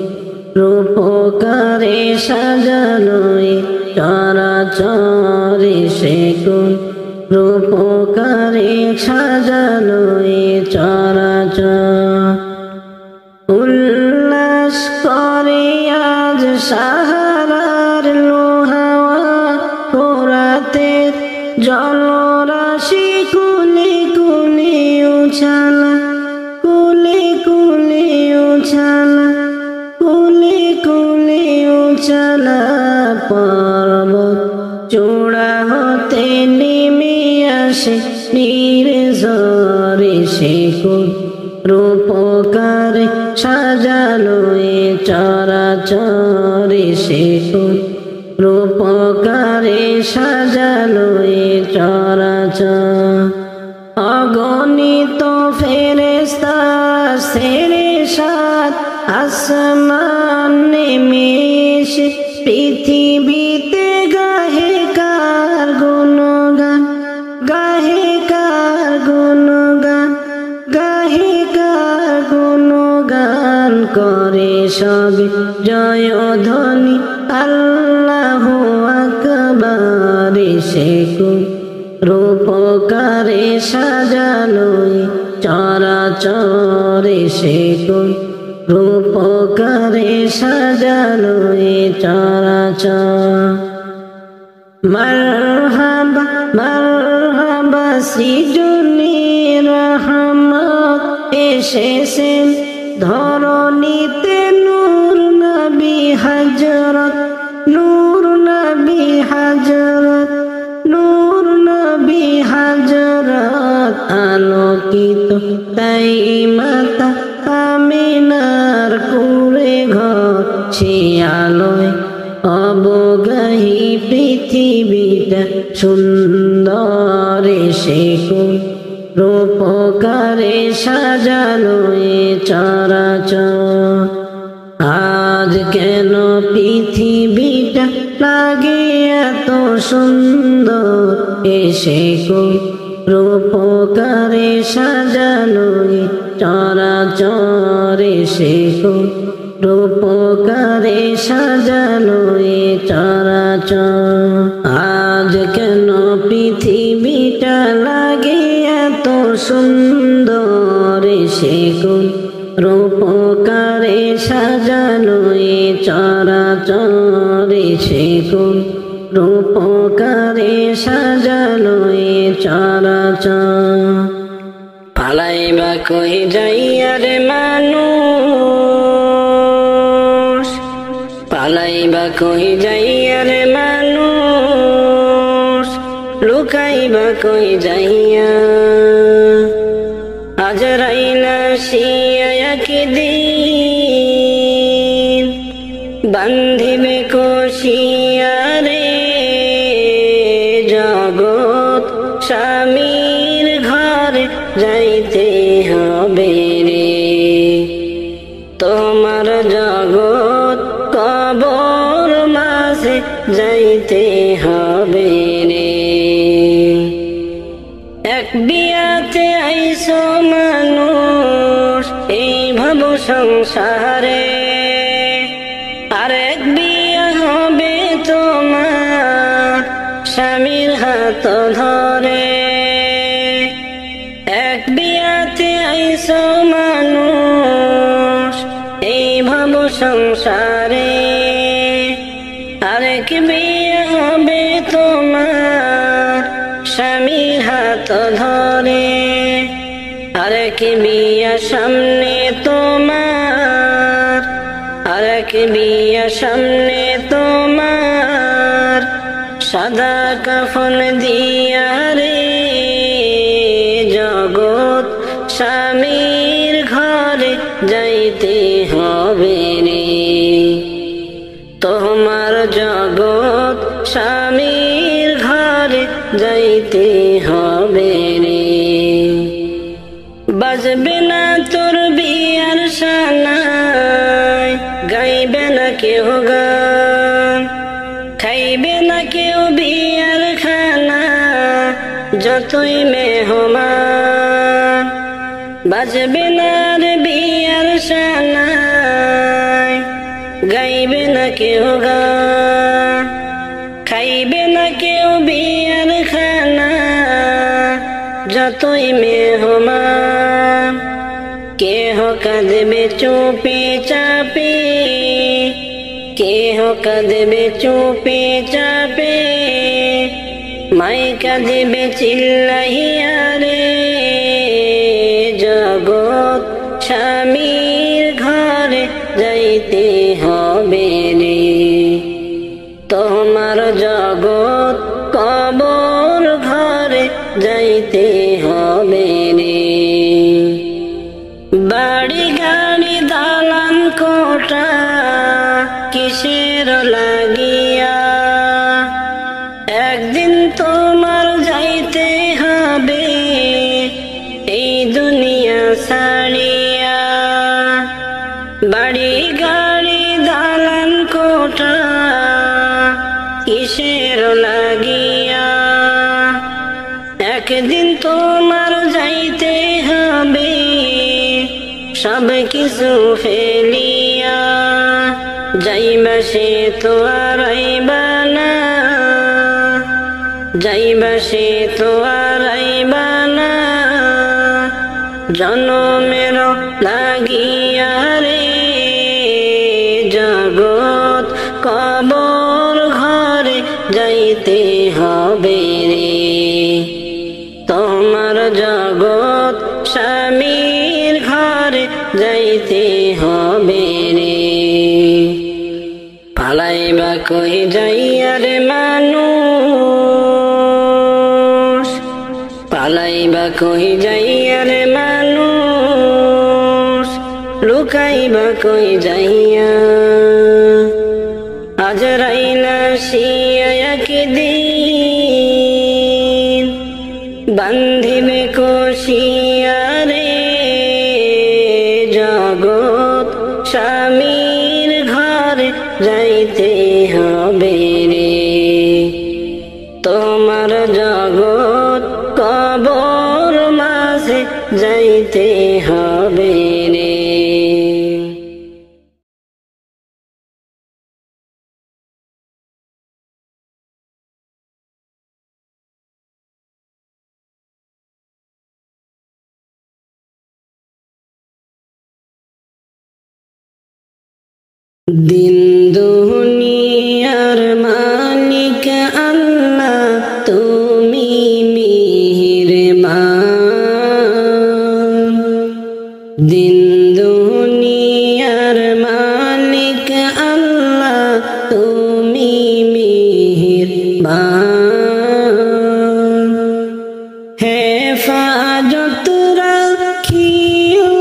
রূপকারে সাজানো এ চরাচরে, সে কোন রূপকারে সাজানো এ চরাচর। উল্লাস করে আজ সাহারার লোহাওয়া, ফোরাতের জলরাশি কুলে কুলে উছালা, কুলে কুলে উছালা, কুলে কুলে উছালা। পর্বত চূড়া হতে নেমে আসে নির্ঝরে, সে কোন রূপকারে সাজালো এ চরাচরে, সে কোন রূপকারে সাজালো এ চরাচর। অগণিত ফেরেশতা সেরে সাত আসমান নেমে এসে পৃথিবীতে গাহে কার গুণগান, গাহে কার গুণগান, গাহে কার গুণগান। করে সবে জয় ধ্বনি আল্লাহু আকবার, সে কোন রূপকারে সাজালো এ চরাচরে, সে কোন রূপকারে সাজালো এ চরাচর। মারহাবা মারহাবা সৃজনী রহমত এসেছেন ধরণীতে, নূর নবী হযরত, নূর নবী হযরত, নূর নবী হযরত। আলোকিত তাই মাতা আমিনার কুড়ে ঘর, সে আলোয় অবগাহী পৃথিবীটা সুন্দর সে কোন রূপকারে সাজানো এ চরাচর। আজ কেন পৃথিবীটা লাগে এত সুন্দর, এসে কোন রূপকারে সাজানো এ চরাচর, এসে কোন রূপকারে সাজানো এ চরাচর। আজ কেন পৃথিবীটা লাগে এত সুন্দর, এসে কোন রূপকারে সাজানো এ চরাচর, এসে কোন রূপকারে সাজানো এ চরাচর। পালাইবা কই যাইয়া রে মানুষ, পালাইবা কই যাইয়া রে মানুষ, লুকাইবা কই যাইয়া। আজরাইল আসিয়া একদিন বান্ধিবে কষিয়া রে, জগৎ স্বামীর ঘরে যাইতে হবে রে। তোমার জগৎ কবর মাঝে যাইতে হবে রে। এক বিয়াতে আইসো মানুষ এই ভব সংসারে, আরেক বিয়া হবে তোমার স্বামীর হাত ধরে। এক বিয়াতে আইসো মানুষ এই ভব সংসারে, আরেক বিয়া হবে তোমার স্বামীর হাত ধরে। আরেক বিয়া সামনে তোমার, আরেক বিয়া সামনে তোমার, সাদা কাফন দিয়া রে, জগৎ স্বামীর ঘরে যাইতে হবে রে। তোমার জগৎ স্বামীর ঘরে যাইতে হবে রে। বাজবে না তোর বিয়ার সানাই, গাইবে না কেউ গান, খাইবে না কেউ বিয়ার খানা, যতই মেহমান। বাজবে না রে বিয়ার সানাই, গাইবে না কেউ গান, খাইবে না কেউ বিয়ার খানা, যতই মেহমান। কেহ কাঁদবে চুপে চাপে, কেহ কাঁদবে চুপে চাপে, মাই কাঁদবে চিল্লাইয়া রে, জগৎ স্বামীর ঘরে যাইতে হবে রে। তোমার জগৎ কবর ঘরে যাইতে হবে রে। বাড়ি গাড়ি দালান কোঠা কিসের লাগিয়া, একদিন তোমার যাইতে হবে এই দুনিয়া ছাড়িয়া। বাড়ি গাড়ি দালান কোঠা কিসের লাগিয়া, একদিন তোমার যাইতে হবে সব কিছু ফেলিয়া। যাইবা সে তো আর আইবা না, যাইবা সে তো আর আইবা না, জনমের লাগিয়া রে, জগৎ কবর ঘরে যাইতে হবে রে। তোমার জগৎ স্বামীর ঘরে যাইতে হবে রে। পালাইবা কই যাইয়া রে মানুষ, পালাইবা কই যাইয়া রে মানুষ, লুকাইবা কই যাইয়া। আজরাইল আসিয়া একদিন বান্ধিবে কষিয়া রে, জগৎ স্বামীর ঘরে যাইতে হবে রে, তোমার জগৎ কবর মাঝে যাইতে হবে রে। দিন দুনিয়ার মালিক আল্লাহ, তুমি মেহেরবান। দিন দুনিয়ার মালিক আল্লাহ, তুমি মেহেরবান। হেফাজত রাখিও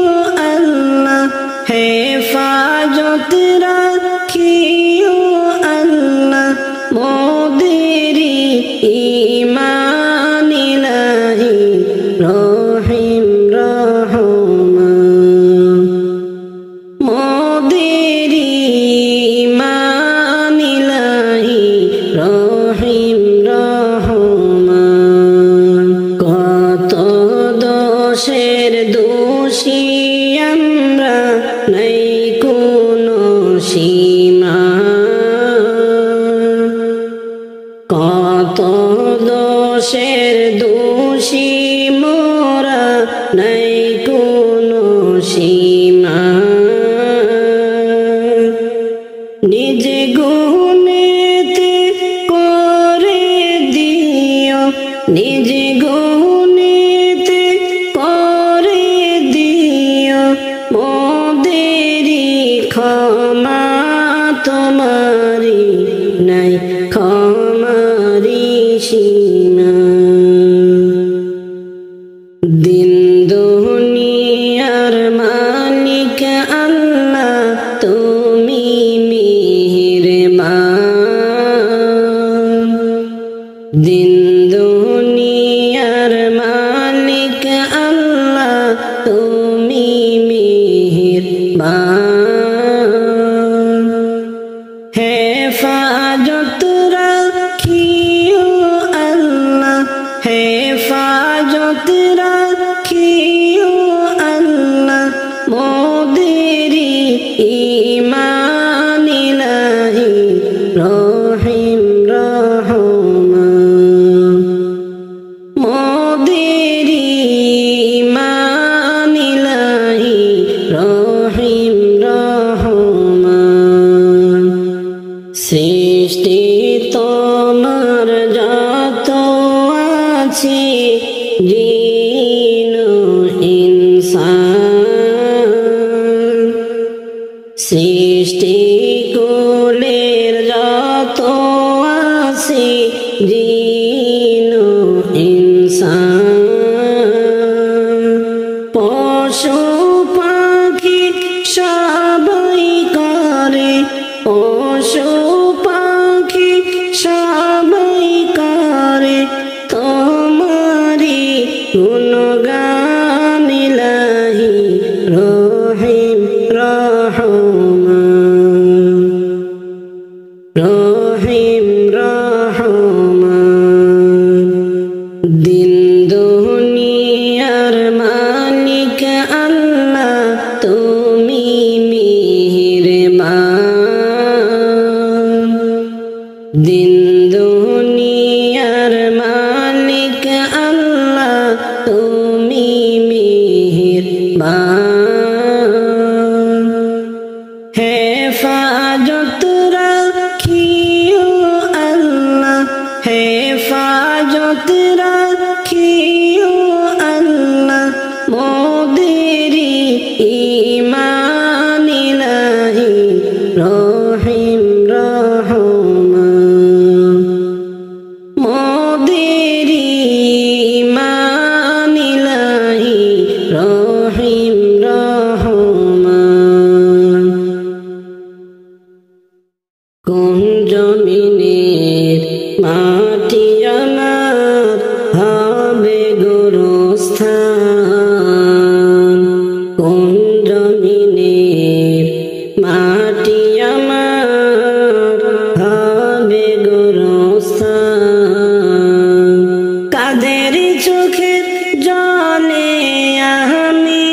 আল্লাহ, হেফাজত রাখিও আল্লাহ, মোদেরি ঈমান ইলাহি রহিম রহমান। মোদেরি ঈমান ইলাহি রহিম রহমান। কত দোষের দোষী আমরা, নাই কোনো সীমা। কত দোষের দোষী মোরা, নাই কোনো সীমা। নিজে গুণেতে করে দিও, নিজে গুণেতে করে দিও, মোদেরি ক্ষমা তোমারি নাই ক্ষমারি সীমা। দিন দুনিয়ার মালিক আল্লাহ, তুমি মেহেরবান। দিন দুনিয়ার মালিক আল্লাহ, তুমি মেহেরবান। হেফাজত রাখিও আল্লাহ, হেফাজত রাখিও আল্লাহ, মোদেরি ঈমান ইলাহি রহিম রহমান। মোদেরি ঈমান ইলাহি রহিম রহমান। সৃষ্টি তোমার যত আছে, জিন ইনসান। সৃষ্টি কুলের যত আছে, জিন ইনসান। পশু পাখি সবাই করে, পশু পাখি সবাই করে তোমারি গুণগান ইলাহি রহিম রহমান। রহিম রহমান। দিন দুনিয়ার মালিক আল্লাহ, তুমি মেহেরবান। দিন দুনিয়ার মালিক আল্লাহ, তুমি মেহেরবান। হেফাজত রাখিও আল্লাহ, হেফাজত রাখিও আল্লাহ, মোদেরি ঈমান ইলাহি রহিম রহমান। মোদেরি ঈমান ইলাহি রহিম রহমান। কোন জমিনের মাটি আমার হবে গোরস্থান, কোন জমিনের মাটি আমার হবে গোরস্থান। কাদের চোখের জলে আমি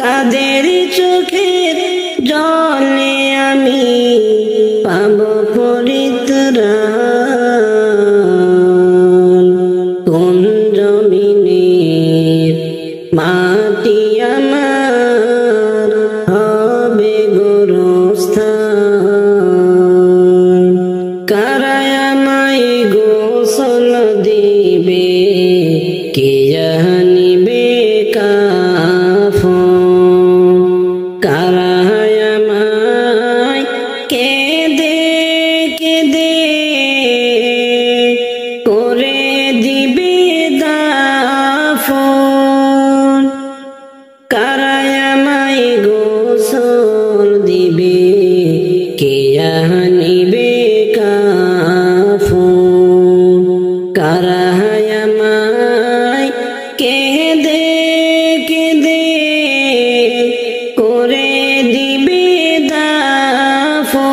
কাদের চোখের জলে আমি পাব পরিত্রাণ, কোন জমিনের মাটি আমার হবে গোরস্থান। কারা আমায় গোসল দিবে, কে জানিবে কাফন, কারা আমায় কেঁদে কেঁদে করে দিবে দাফন, কারা আমায় গোসল দিবে, কে জানিবে কাফন, কারা আমায় কেঁদে কেঁদে করে দিবে দাফন,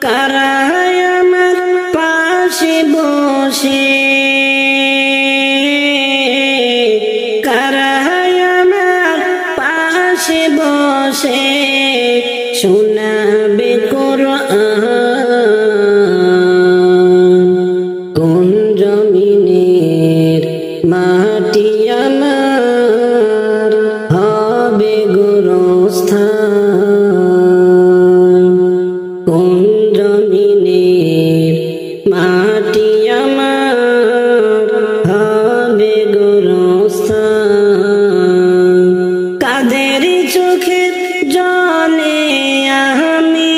কারা আমার পাশে বসে, কারা আমার পাশে বসে শোনাবে কোরআন, কোন জমিনের মাটি আমার হবে গোরস্থান, কোন জমিনের মাটি আমার হবে গোরস্থান। কাদের চোখের জলে আমি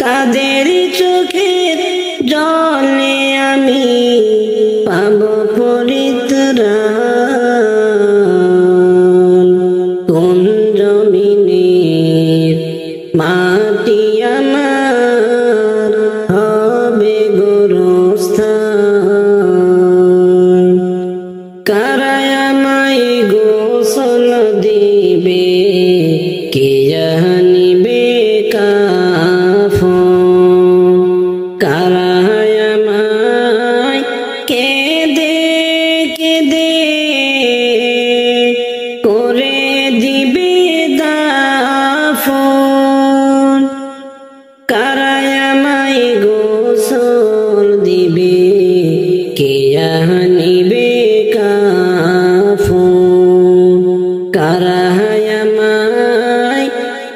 কাদের চোখের জলে আমি পাব পরিত্রাণ, কোন জমিনের মাটি আমার হবে গোরস্থান। কারা আমায় গোসল দিবে, কে জানিবে কাফন, কারা আমায় কেঁদে কেঁদে করে দিবে দাফন, কারা আমায় গোসল দিবে, কে জানিবে কাফন, কারা আমায়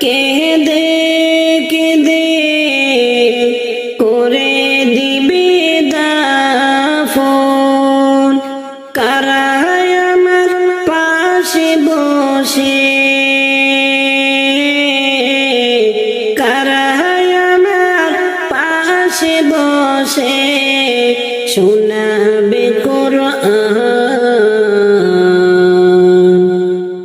কেঁদে কেঁদে করে দিবে দাফন, কারা আমার পাশে বসে, কারা আমার পাশে বসে শোনাবে কোরআন,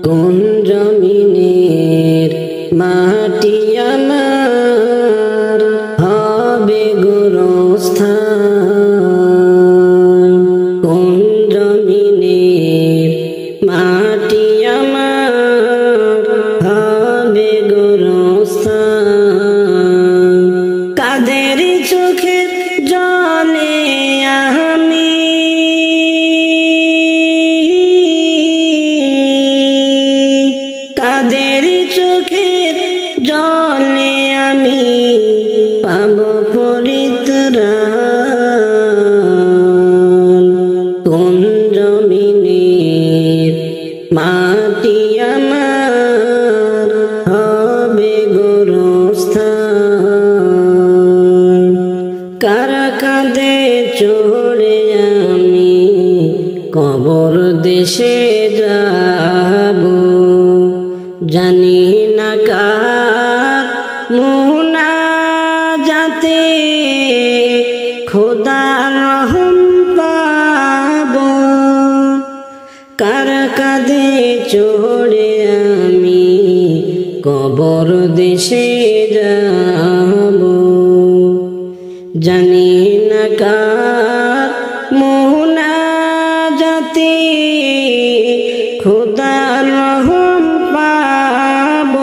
কোন জমিনের মাটি আমার হবে গোরস্থান, কোন জমিনের মাটি আমার হবে গোরস্থান। কাদের চোখের জলে আমি কাদের চোখের জলে আমি পাব পরিত্রাণ, কোন জমিনের মাটি আমার হবে গোরস্থান। কারা কাঁধে চড়ে আমি কবর দেশে যাব, জানি না কার মুনাজাতে খোদার রহম পাব। চড়ে আমি কবর দেশে যাব জানি না কার মুনাজাতে খোদার রহম পাব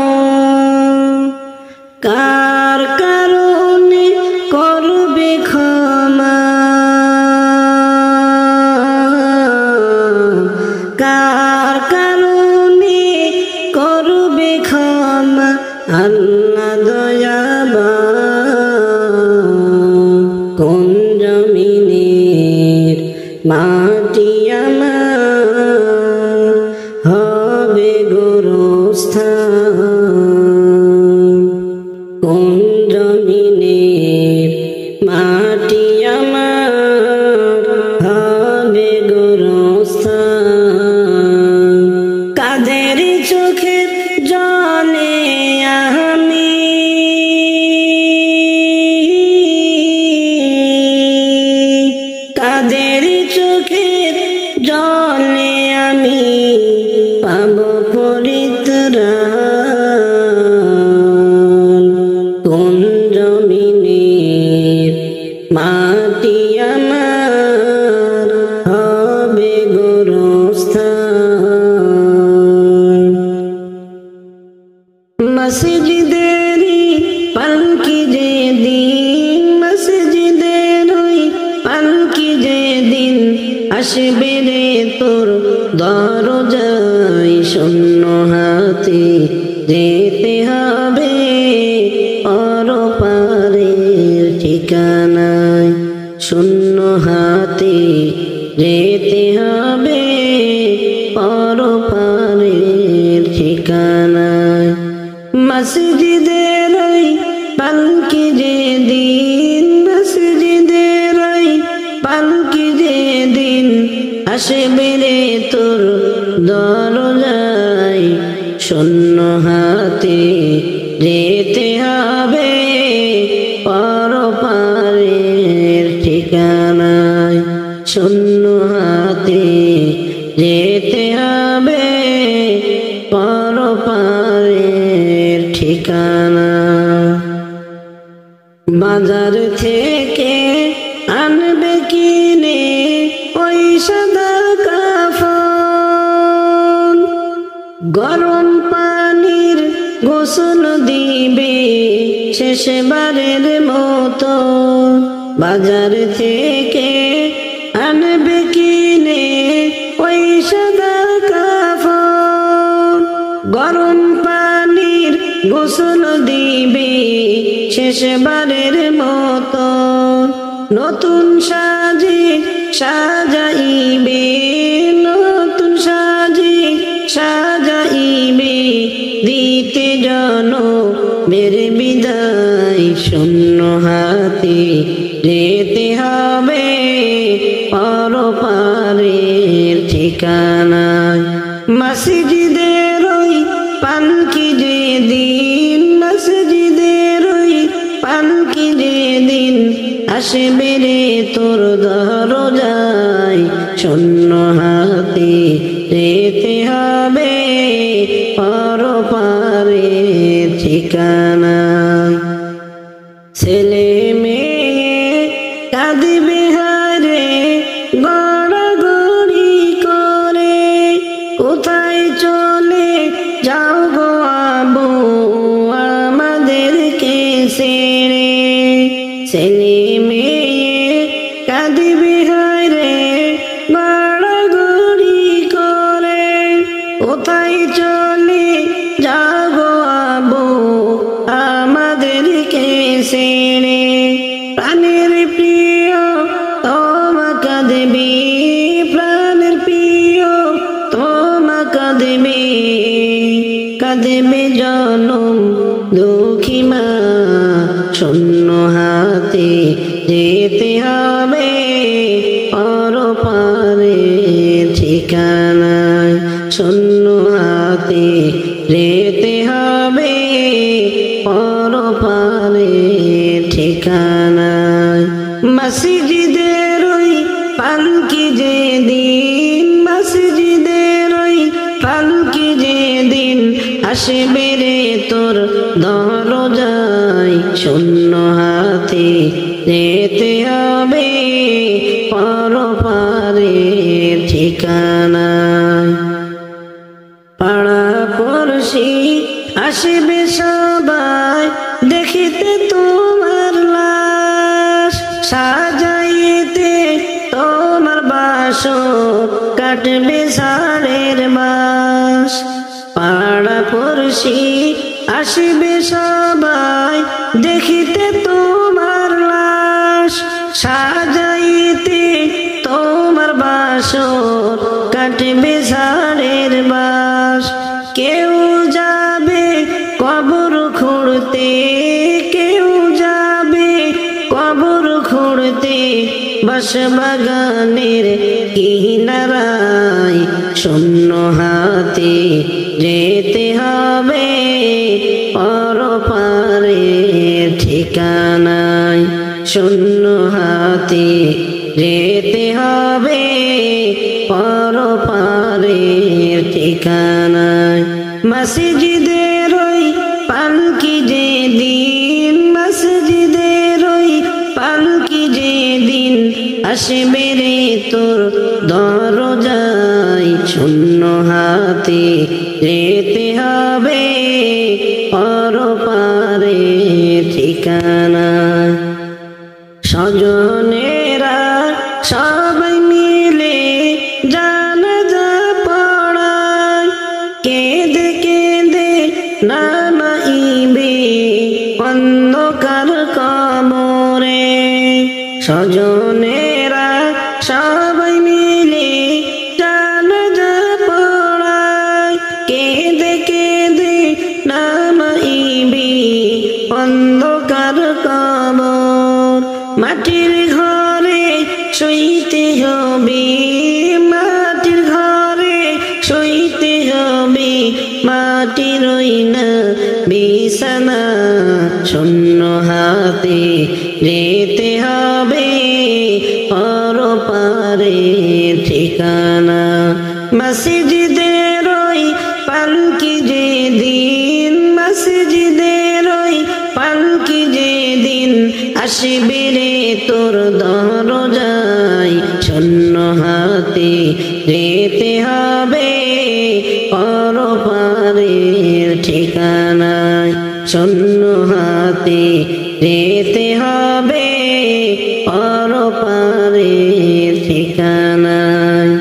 কার কারণে করবে ক্ষমা কার কারণে করবে ক্ষমা আল্লাহ দয়াবান কোন জমিনের মাটি আমার হবে গোরস্থান কোন জমিনের মাটি আমার হবে গোরস্থান কাদের চোখের জলে আমি কাদের চোখের জলে আমি পাব পরিত্রাণ কোন জমিনের মাটি আমার হবে গোরস্থান মসজিদেরই পালকি যেদিন মসজিদেরই পালকি যেদিন আসবে রে তোর দরজায় শূন্য হাতে যেতে হবে পরপারের ঠিকানায় শূন্য হাতে যেতে হবে পরপারের ঠিকানায় মসজিদের ওই পালকি যেদিন মসজিদের ওই পালকি যেদিন আসবে রে তোর দরজায় শূন্য হাতে যেতে হবে পরপারের ঠিকানায় শূন্য হাতে যেতে হবে পরপারের ঠিকানা বাজার থেকে আনবে কিনে ওই সাদা কাফন গরম পানির গোসল দিবে শেষবারের মতো বাজার থেকে আনবে কিনে ওই সাদা কাফন গরম পানির গোসল দিবে শেষবারের মতো নতুন সাজে সাজাইবে নতুন সাজে সাজাইবে দিতে জনমের বিদায় শূন্য হাতে যেতে হবে পরপারের ঠিকানায় মসজিদের ওই পালকি যেদিন মসজিদের ওই পালকি যেদিন আসবে রে তোর দরজায় শূন্য হাতে যেতে হবে পরপারের ঠিকানায় ছেলে মেয়ে কাঁদবে হারে গড়াগড়ি করে কোথায় চলে যাও গো আবু আমাদেরকে ছেড়ে ছেলে মেয়ে কাঁদবে হারে গড়াগড়ি করে কোথায় চলে যাও গো আবু আমাদেরকে ছেড়ে প্রাণের প্রিয় তোমা কাঁদবে প্রাণের প্রিয় তোমা কাঁদবে কাঁদবে জনম দুঃখী মা শূন্য হাতে যেতে হবে পরপারের ঠিকানায় শূন্য হাতে যেতে হবে পরপারের ঠিকানায় মসজিদের ওই পালকি যেদিন মসজিদের ওই পালকি আসবে রে তোর দরজায় শূন্য হাতে যেতে হবে পরপারের ঠিকানায়। পাড়া পড়শি আসবে সবাই দেখিতে তোমার লাশ, সাজাইতে তোমার বাসর কাটবে ষাঁড়ের মাস। পাড়া পড়শি আসবে সবাই দেখিতে তোমার লাশ, সাজাইতে তোমার বাসর কাটবে ষাঁড়ের মাস। কেউ যাবে কবর খুঁড়তে, কেউ যাবে কবর খুঁড়তে বাঁশবাগানের কিনারায় শূন্য হাতে যেতে হবে পরপারের ঠিকানায়। শূন্য হাতে যেতে হবে পরপারের ঠিকানায়। মসজিদের ওই পালকি যেদিন, মসজিদের ওই পালকি যেদিন আসবে রে তোর দরজায় শূন্য হাতে যেতে হবে পরপারের ঠিকানায়। স্বজনেরা সবাই মিলে জানাজা পড়ায়, কেঁদে কেঁদে নামাইবে অন্ধকার কবরে। স্বজনেরা সবাই মিলে জানাজা পড়ায়, কেঁদে কেঁদে নামাইবে অন্ধকার কবর। মাটির ঘরে শুইতে হবে, মাটির ঘরে শুইতে হবে, মাটির না বিছানা শূন্য হাতে যেতে হবে পরপারের ঠিকানা। মসজিদের ওই পালকি যেদিন, মসজিদের ওই পালকি যেদিন আসবে রে তোর দরজায় শূন্য হাতে যেতে হবে পরপারের ঠিকানায়। শূন্য হাতে যেতে হবে পরপারের ঠিকানায়।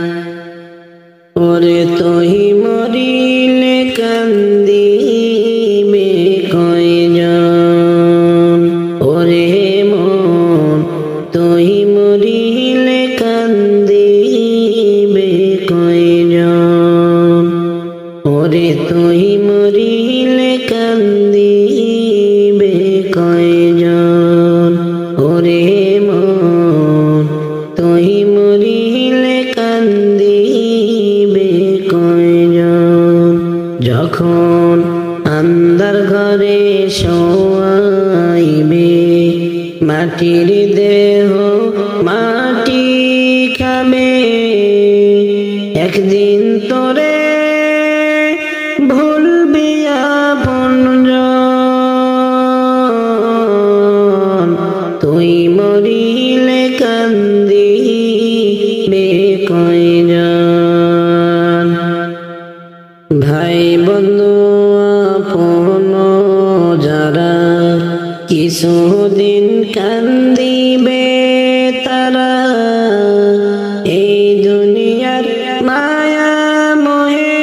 ওরে তুই মরিলে কান্দিবে কয়জন, ওরে মন তুই মরিলে কান্দিবে কয়জন, ওরে তুই মরিলে কান্দিবে কয়জন, ওরে মন তুই মরিলে কান্দিবে কয়জন। যখন আন্ধার ঘরে শোয়াইবে মাটির দেহ মাটি খাবে, একদিন তোরে ভুলবে আপনজন, তুই মরিলে কান্দিবে কয়জন। ভাই বন্ধু আপন যারা কিছুদিন কান্দিবে তারা, এই দুনিয়ার মায়া মোহে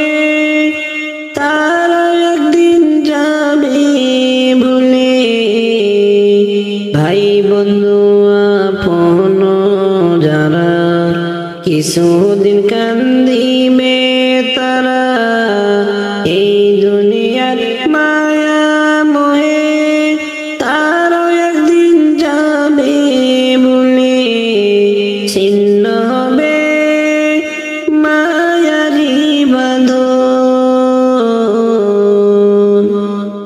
তারা একদিন যাবে ভুলে। ভাই বন্ধু আপন যারা কিছুদিন কান্দিবে তারা, এই দুনিয়ার মায়া মোহে তারা একদিন যাবে ভুলে। ছিন্ন হবে মায়ারি বাঁধন,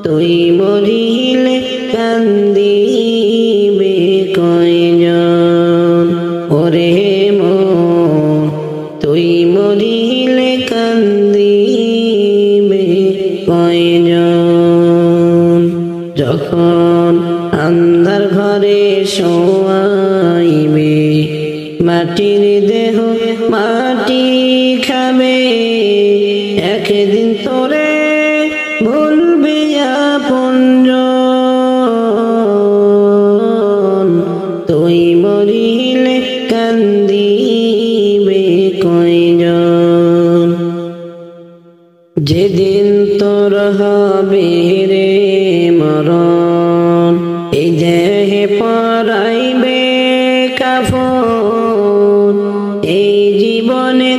তুই মরিলে কান্দিবে কয়জন, ওরে মন তুই মরিলে কান্দিবে কয়জন। যখন আন্ধার ঘরে শোয়াইবে মাটির দেহ মাটি খাবে একদিন তোরে ভুলবে আপনজন তুই মরিলে কান্দিবে কয়জন যেদিন তোর হবে রে মরণ এই দেহে পরাইবে কাফন এই জীবনে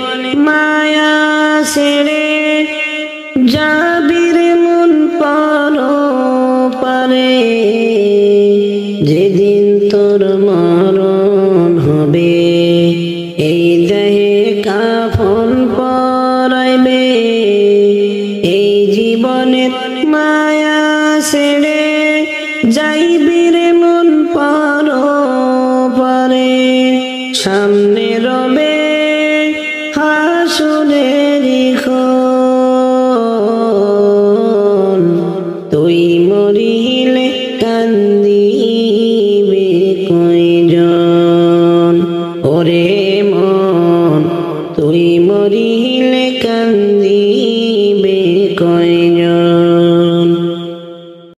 মায়া ছেড়ে যাবি রে মন পরপারে যেদিন তোর মরণ হবে এই দেহে কাফন পরাইবে এই জীবনে মায়া ছেড়ে যাইবি রে মন পরপারে সামনে রবে হাসুরের ক্ষণ তুই মরিলে কান্দিবে কয়জন ওরে মন তুই মরি